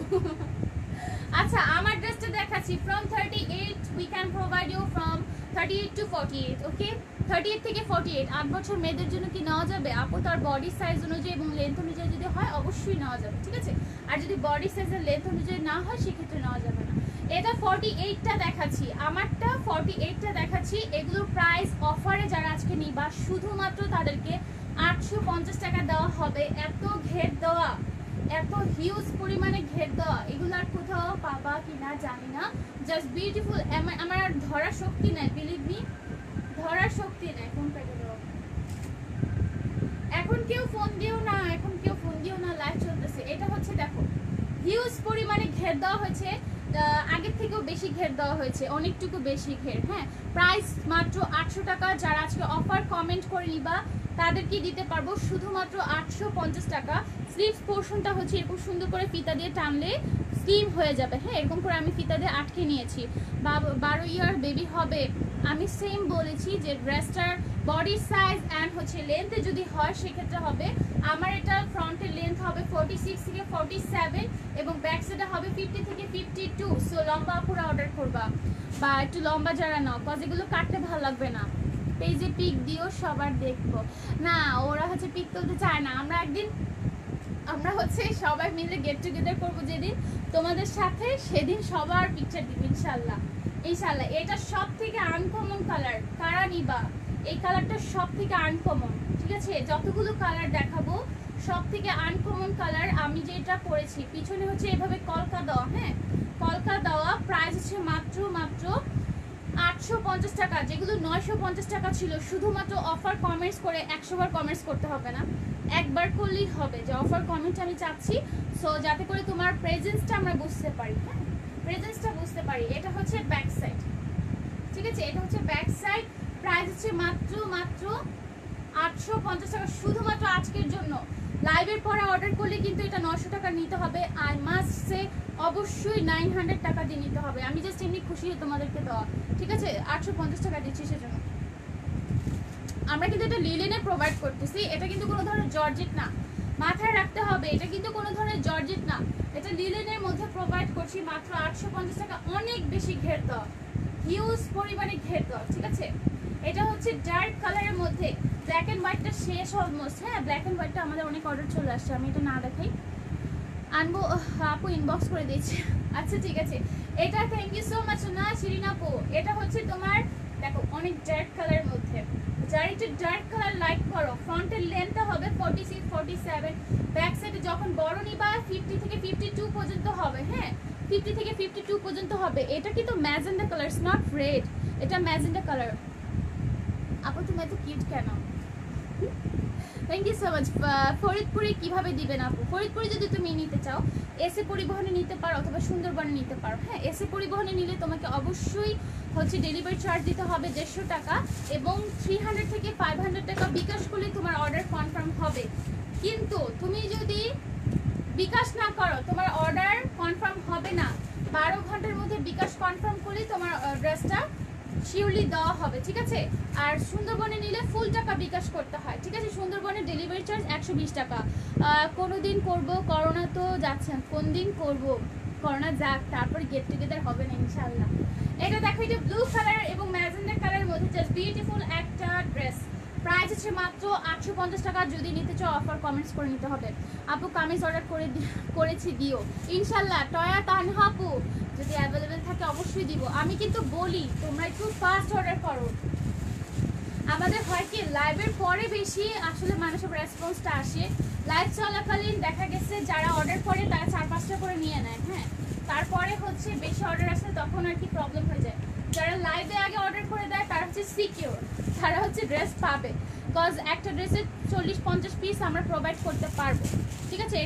আচ্ছা আমার ড্রেসটা দেখাচ্ছি। From 38 we can provide you from 38 to 48। Okay 38 থেকে 48 8 বছর মেয়েদের জন্য কি নেওয়া যাবে আপু? তার বডি সাইজ অনুযায়ী এবং লেন্থ অনুযায়ী যদি হয় অবশ্যই নেওয়া যাবে, ঠিক আছে। আর যদি বডি সাইজের লেন্থ অনুযায়ী না হয় সেক্ষেত্রে নেওয়া যাবে না। এটা 48টা দেখাচ্ছি, আমারটা 48টা দেখাচ্ছি। এগুলোর প্রাইস অফারে যারা আজকে নিবা শুধুমাত্র তাদেরকে 850 টাকা দেওয়া হবে। এত ঘের দেওয়া, এত হিউজ পরিমাণে ঘের দেওয়া, এগুলো আর কোথাও পাবা কিনা জানি না। Just beautiful. আমার ধরার শক্তি নাই, বিলিভ মি, ধরার শক্তি নাই। ফোন কেটে দাও, এখন কেউ ফোন দিও না, এখন কেউ ফোন দিও না, লাইভ চলতেছে। এটা হচ্ছে দেখো হিউজ পরিমাণে ঘের দেওয়া হয়েছে, আগের থেকেও বেশি ঘের দেওয়া হয়েছে, অনেকটুকু বেশি ঘের। হ্যাঁ প্রাইস মাত্র 800 টাকা। যারা আজকে অফার কমেন্ট করে নিবা তাদেরকে দিতে পারবো শুধুমাত্র 850 টাকা। স্লিভস পোর্শনটা হচ্ছে এরকম সুন্দর করে ফিতা দিয়ে টানলে স্লিম হয়ে যাবে। হ্যাঁ এরকম করে আমি ফিতা দিয়ে আটকে নিয়েছি। 12 ইয়ার বেবি হবে। আমি সেম বলেছি যে ড্রেসটার বডি সাইজ অ্যান্ড হচ্ছে লেন্থে যদি হয় সেক্ষেত্রে হবে। আমার এটা ফ্রন্টের লেন্থ হবে 46 থেকে 47 এবং ব্যাক সাইডে হবে 50 থেকে 52। সো লম্বা পুরো অর্ডার করবা বা একটু লম্বা যারা নাও, কজ এগুলো কাটতে ভালো লাগবে না। পেজে পিক দিও, সবার দেখবো না, ওরা হচ্ছে পিক তুলতে চায় না। আমরা হচ্ছে সবাই মিলে গেট টুগেদার করবো যেদিন তোমাদের সাথে, সেদিন সবার পিকচার দিব ইনশাল্লাহ ইনশাল্লাহ। এটা সব থেকে আনকমন কালার, কারা নিবা? এই কালারটা সব থেকে আনকমন, ঠিক আছে। যতগুলো কালার দেখাবো সব থেকে আনকমন কালার। আমি যেটা করেছি পিছনে হচ্ছে এভাবে কলকা দেওয়া, হ্যাঁ কলকা দেওয়া। প্রাইস হচ্ছে মাত্র 850 টাকা, যেগুলো 950 টাকা ছিল। শুধুমাত্র অফার কমেন্টস করে 100 বার কমেন্টস করতে হবে না, একবার করলেই হবে যে অফার কমেন্ট আমি চাচ্ছি। সো যাতে করে তোমার প্রেজেন্সটা আমরা বুঝতে পারি, হ্যাঁ প্রেজেন্সটা বুঝতে পারি। এটা হচ্ছে ব্যাক সাইড, ঠিক আছে, এটা হচ্ছে ব্যাক সাইড। প্রাইস হচ্ছে মাত্র 850 টাকা শুধুমাত্র আজকের জন্য। লাইভের পরে অর্ডার করলে কিন্তু এটা 900 টাকা নিতে হবে। আই মাস্ট সে অবশ্যই 900 টাকা দিয়ে নিতে হবে। আমি জাস্ট এমনি খুশি তোমাদেরকে দেওয়া, ঠিক আছে। 850 টাকা দিচ্ছি সেজন্য। আমরা কিন্তু এটা লিলেনে প্রোভাইড করতেছি, এটা কিন্তু কোনো ধরনের জর্জেট না, মাথায় রাখতে হবে। এটা কিন্তু কোনো ধরনের জর্জেট না, এটা লিলেনের মধ্যে প্রোভাইড করছি মাত্র 850 টাকা। অনেক বেশি ঘের দেওয়া, হিউজ পরিমাণে ঘের দেওয়া, ঠিক আছে। এটা হচ্ছে ডার্ক কালারের মধ্যে, ব্ল্যাক অ্যান্ড হোয়াইটটা শেষ অলমোস্ট। হ্যাঁ ব্ল্যাক অ্যান্ড হোয়াইটটা আমাদের অনেক অর্ডার চলে আসছে, আমি এটা না দেখাই আনবো, আপু ইনবক্স করে দিয়েছি। আচ্ছা ঠিক আছে, এটা থ্যাংক ইউ সো মাচ না শিরিন আপু। এটা হচ্ছে তোমার দেখো অনেক ডার্ক কালারের মধ্যে, যারা একটু ডার্ক কালার লাইক করো। ফ্রন্টের লেন্থটা হবে 46 47, ব্যাক সাইডে যখন বড় নিবা 50 থেকে 52 পর্যন্ত হবে। হ্যাঁ 50 থেকে 52 পর্যন্ত হবে। এটা কিন্তু magenta colour, it's not red, এটা ম্যাজেন্ডা কালার। আপু তুমি এত কিউট কেন? Thank you so much. ফরিদপুরে কিভাবে দিবেন আপু? ফরিদপুরে যদি তুমি নিতে চাও এসে পরিবহনে নিতে পারো অথবা সুন্দরবনে নিতে পারো। হ্যাঁ এসে পরিবহনে নিলে তোমাকে অবশ্যই হচ্ছে ডেলিভারি চার্জ দিতে হবে 150 টাকা এবং 300 থেকে 500 টাকা বিকাশ করলে তোমার অর্ডার কনফার্ম হবে। কিন্তু তুমি যদি বিকাশ না করো তোমার অর্ডার কনফার্ম হবে না। 12 ঘন্টার মধ্যে বিকাশ কনফার্ম করলে তোমার ড্রেসটা শিওরলি দেওয়া হবে, ঠিক আছে। আর সুন্দরবনে নিলে ফুল টাকা বিকাশ করতে হয়, ঠিক আছে। সুন্দরবনে ডেলিভারি চার্জ 120 টাকা। কোনো দিন করবো, করোনা তো যাচ্ছেন, কোন দিন করব, করোনা যাক তারপর গেট টুগেদার হবে না ইনশাল্লাহ। এটা দেখো, এটা ব্লু কালার এবং ম্যাজেন্ডা কালারের মধ্যে জাস্ট বিউটিফুল একটা ড্রেস। প্রাইস হচ্ছে মাত্র 850 টাকা। যদি নিতে চাও অফার কমেন্টস করে নিতে হবে। আপু কামিজ অর্ডার করেছি দিও ইনশাল্লাহ। টয়া তানহা আপু যদি অ্যাভেলেবেল থাকে অবশ্যই দিব। আমি কিন্তু বলি তোমরা একটু ফাস্ট অর্ডার করো। আমাদের হয় কি লাইভের পরে বেশি আসলে মানুষের রেসপন্সটা আসে। লাইভ চলাকালীন দেখা গেছে যারা অর্ডার করে তারা 4-5টা করে নিয়ে নেয়। হ্যাঁ তারপরে হচ্ছে বেশি অর্ডার আসলে তখন আর কি প্রবলেম হয়ে যায়। যারা লাইভে আগে অর্ডার করে দেয় তারা হচ্ছে সিকিউর, তারা হচ্ছে ড্রেস পাবে। কজ একটা ড্রেসের 40-50 পিস আমরা প্রোভাইড করতে পারবো, ঠিক আছে।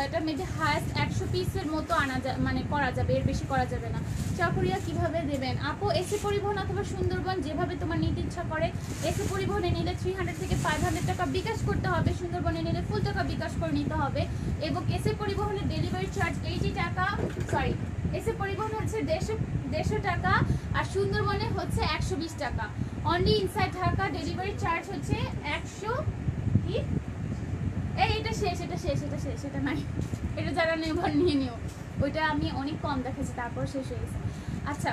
এটা মেবি হায়েস্ট 100 পিসের মতো আনা মানে করা যাবে, এর বেশি করা যাবে না। চাকুরিয়া কিভাবে দেবেন আপু? এসি পরিবহন অথবা সুন্দরবন, যেভাবে তোমার নিতে ইচ্ছা করে। এসি পরিবহনে নিলে 300 থেকে 500 টাকা বিকাশ করতে হবে, সুন্দরবনে নিলে ফুল টাকা বিকাশ করে নিতে হবে। এবং এসি পরিবহনের ডেলিভারি চার্জ 80 টাকা, সরি এসে পরিবহন হচ্ছে 150 টাকা, আর সুন্দরবনে হচ্ছে 120 টাকা। Only inside Dhaka delivery charge হচ্ছে 100 কি এটা শেষ, এটা নাই, এটা যারা নেবার নিয়ে নিও, ওইটা আমি অনেক কম দেখাচ্ছি তারপর শেষ হয়ে গেছে। আচ্ছা,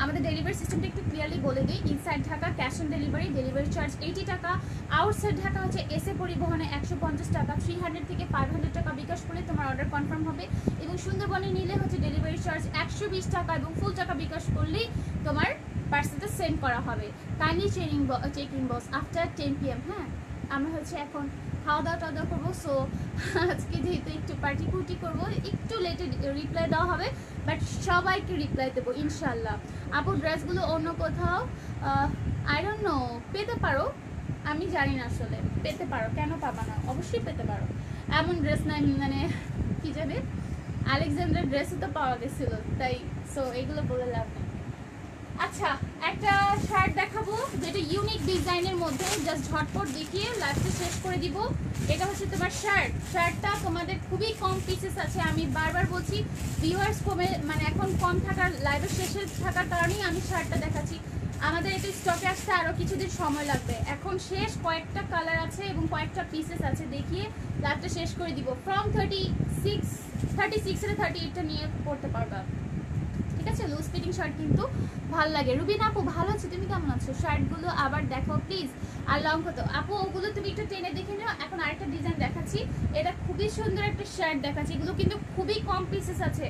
আমাদের ডেলিভারি সিস্টেমটা একটু ক্লিয়ারলি বলে দিই। Inside Dhaka cash on delivery, delivery charge 80 টাকা। আউটসাইড ঢাকা হচ্ছে এসে পরিবহনে 150 টাকা। 300 থেকে 500 টাকা বিকাশ করলে তোমার অর্ডার কনফার্ম হবে, এবং সুন্দরবনে নিলে হচ্ছে ডেলিভারি চার্জ 120 টাকা, এবং ফুল টাকা বিকাশ করলেই তোমার পার্সেলটা সেন্ড করা হবে। Kindly checking box after 10 PM। হ্যাঁ, আমরা হচ্ছে এখন খাওয়া দাওয়া করবো, সো আজকে যেহেতু একটু পার্টি কুটি করবো, একটু লেটে রিপ্লাই দেওয়া হবে, বাট সবাইকে রিপ্লাই দেবো ইনশাল্লাহ। আপুর ড্রেসগুলো অন্য কোথাও আই ডোন্ট নো, পেতে পারো, আমি জানি না আসলে, পেতে পারো, কেন পাবা না, অবশ্যই পেতে পারো। এমন ড্রেস নাই, মানে কি যাবে, আলেকজান্ডার ড্রেসও তো পাওয়া গেছিলো, তাই সো এগুলো বলে লাভ নেই। আচ্ছা, একটা শার্ট দেখাবো যেটা ইউনিক ডিজাইনের মধ্যে, জাস্ট ঝটপট দেখিয়ে লাস্টে শেষ করে দিব। এটা হচ্ছে তোমার শার্টটা তোমাদের খুবই কম পিসেস আছে, আমি বারবার বলছি ভিউয়ার্স কমে, মানে এখন কম থাকার, লাইভের শেষে থাকার কারণেই আমি শার্টটা দেখাচ্ছি। আমাদের এটা স্টকে আসতে আরও কিছুদিন সময় লাগবে, এখন শেষ কয়েকটা কালার আছে এবং কয়েকটা পিসেস আছে, দেখিয়ে লাইভটা শেষ করে দিব। ফ্রম 36 এর 38টা নিয়ে পড়তে পারবা, ঠিক আছে। লুজ ফিটিং শার্ট কিন্তু ভালো লাগে। রুবিন আপু ভালো আছে, তুমি কেমন আছো? শার্টগুলো আবার দেখো প্লিজ, আর লং কত আপু, ওগুলো তুমি একটু টেনে দেখে নিও। এখন আরেকটা ডিজাইন দেখাচ্ছি, এটা খুবই সুন্দর একটা শার্ট দেখাচ্ছি, এগুলো কিন্তু খুবই কম পিসেস আছে,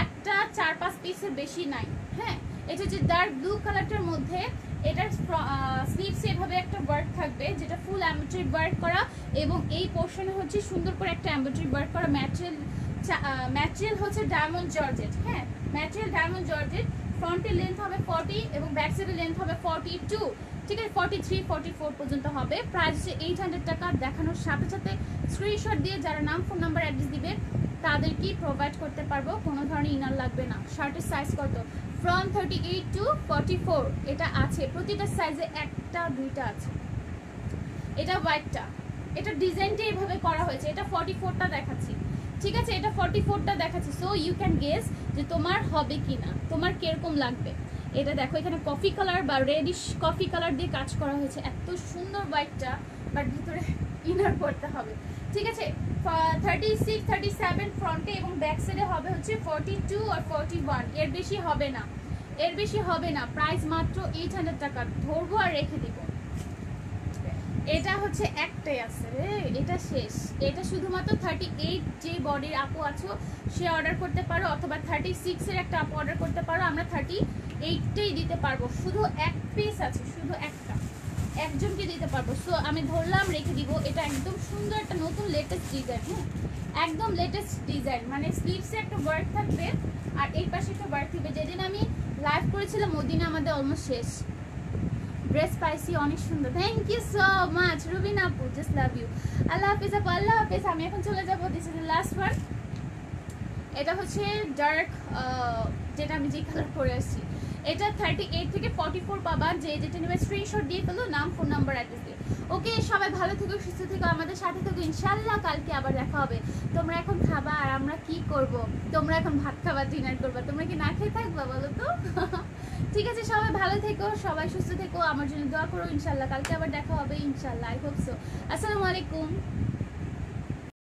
একটা 4-5 পিসের বেশি নাই। হ্যাঁ, এটা হচ্ছে ডার্ক ব্লু কালারটার মধ্যে, এটার স্লিভসে এভাবে একটা ওয়ার্ক থাকবে, যেটা ফুল এমব্রয়ডারি ওয়ার্ক করা, এবং এই পোর্শনে হচ্ছে সুন্দর করে একটা এমব্রয়ডারি ওয়ার্ক করা। ম্যাটেরিয়াল হচ্ছে ডায়মন্ড জর্জেট। হ্যাঁ, ম্যাটেরিয়াল ডায়মন্ড জর্জেট। ফ্রন্টের লেন্থ হবে 40 এবং ব্যাক সাইডের লেন্থ হবে 42, ঠিক আছে, 43-44 পর্যন্ত হবে। প্রাইস হচ্ছে 800 টাকা। দেখানোর সাথে সাথে স্ক্রিনশট দিয়ে যারা নাম, ফোন নাম্বার, অ্যাড্রেস দিবে তাদেরকেই প্রোভাইড করতে পারবো, কোনো ধরনের ইনার লাগবে না। শার্টের সাইজ কত? ফ্রম 38 to 44 এটা আছে, প্রতিটা সাইজে একটা দুইটা আছে। এটা হোয়াইটটা, এটা ডিজাইনটা এইভাবে করা হয়েছে, এটা 44টা দেখাচ্ছি, ঠিক আছে, এটা 44টা দেখাচ্ছি। সো ইউ ক্যান গেস যে তোমার হবে কি না, তোমার কিরকম লাগবে। এটা দেখো, এখানে কফি কালার বা রেডিশ কফি কালার দিয়ে কাজ করা হয়েছে, এত সুন্দর হোয়াইটটা, বাট ভিতরে ইনার করতে হবে, ঠিক আছে। 36-37 ফ্রন্টে এবং ব্যাক সাইডে হবে হচ্ছে 42 আর 41, এর বেশি হবে না, এর বেশি হবে না। প্রাইস মাত্র 800 টাকা, ধরবো আর রেখে দিব। এটা হচ্ছে একটাই আছে রে, এটা শেষ। এটা শুধুমাত্র 38 যে বডির আপু আছো সে অর্ডার করতে পারো, অথবা 36 এর একটা আপু অর্ডার করতে পারো, আমরা 38টাই দিতে পারবো। শুধু এক পিস আছে, শুধু একটা, একজনকে দিতে পারবো। সো আমি ধরলাম, রেখে দিব। এটা একদম সুন্দর একটা নতুন লেটেস্ট ডিজাইন। হ্যাঁ, একদম লেটেস্ট ডিজাইন, মানে স্লিভসে একটা ওয়ার্ক থাকবে আর এই পাশে একটা ওয়ার্ক থাকবে। যেদিন আমি লাইভ করেছিলাম ওই দিনে আমাদের অলমোস্ট শেষ। ড্রেস পাইছি, অনেক সুন্দর, thank you so much Rubin আপু, জাস্ট লাভ ইউ। আল্লাহ হাফিজ আপু, আল্লাহ হাফিজ। আমি এখন চলে যাবো, this is the last one. এটা হচ্ছে ডার্ক, যেটা আমি যে কালার পরে আসছি, এটা 38 থেকে 44 পাবা। যে যেটা নেবে স্ক্রিনশট দিয়ে ফেলো, নাম, ফোন নাম্বার, অ্যাড্রেস দিয়ে। ওকে, সবাই ভালো থেকো, সুস্থ থেকো, আমাদের সাথে থেকো, ইনশাল্লাহ কালকে আবার দেখা হবে। তোমরা এখন খাবা আর আমরা কি করব? তোমরা এখন ভাত খাবা, ডিনার করবা, তোমরা কি না খেয়ে থাকবা বলো তো? ঠিক আছে, সবাই ভালো থেকো, সবাই সুস্থ থেকো, আমার জন্য দোয়া করো, ইনশাল্লাহ কালকে আবার দেখা হবে, ইনশাল্লাহ, আই হোপ সো। আসসালামু আলাইকুম।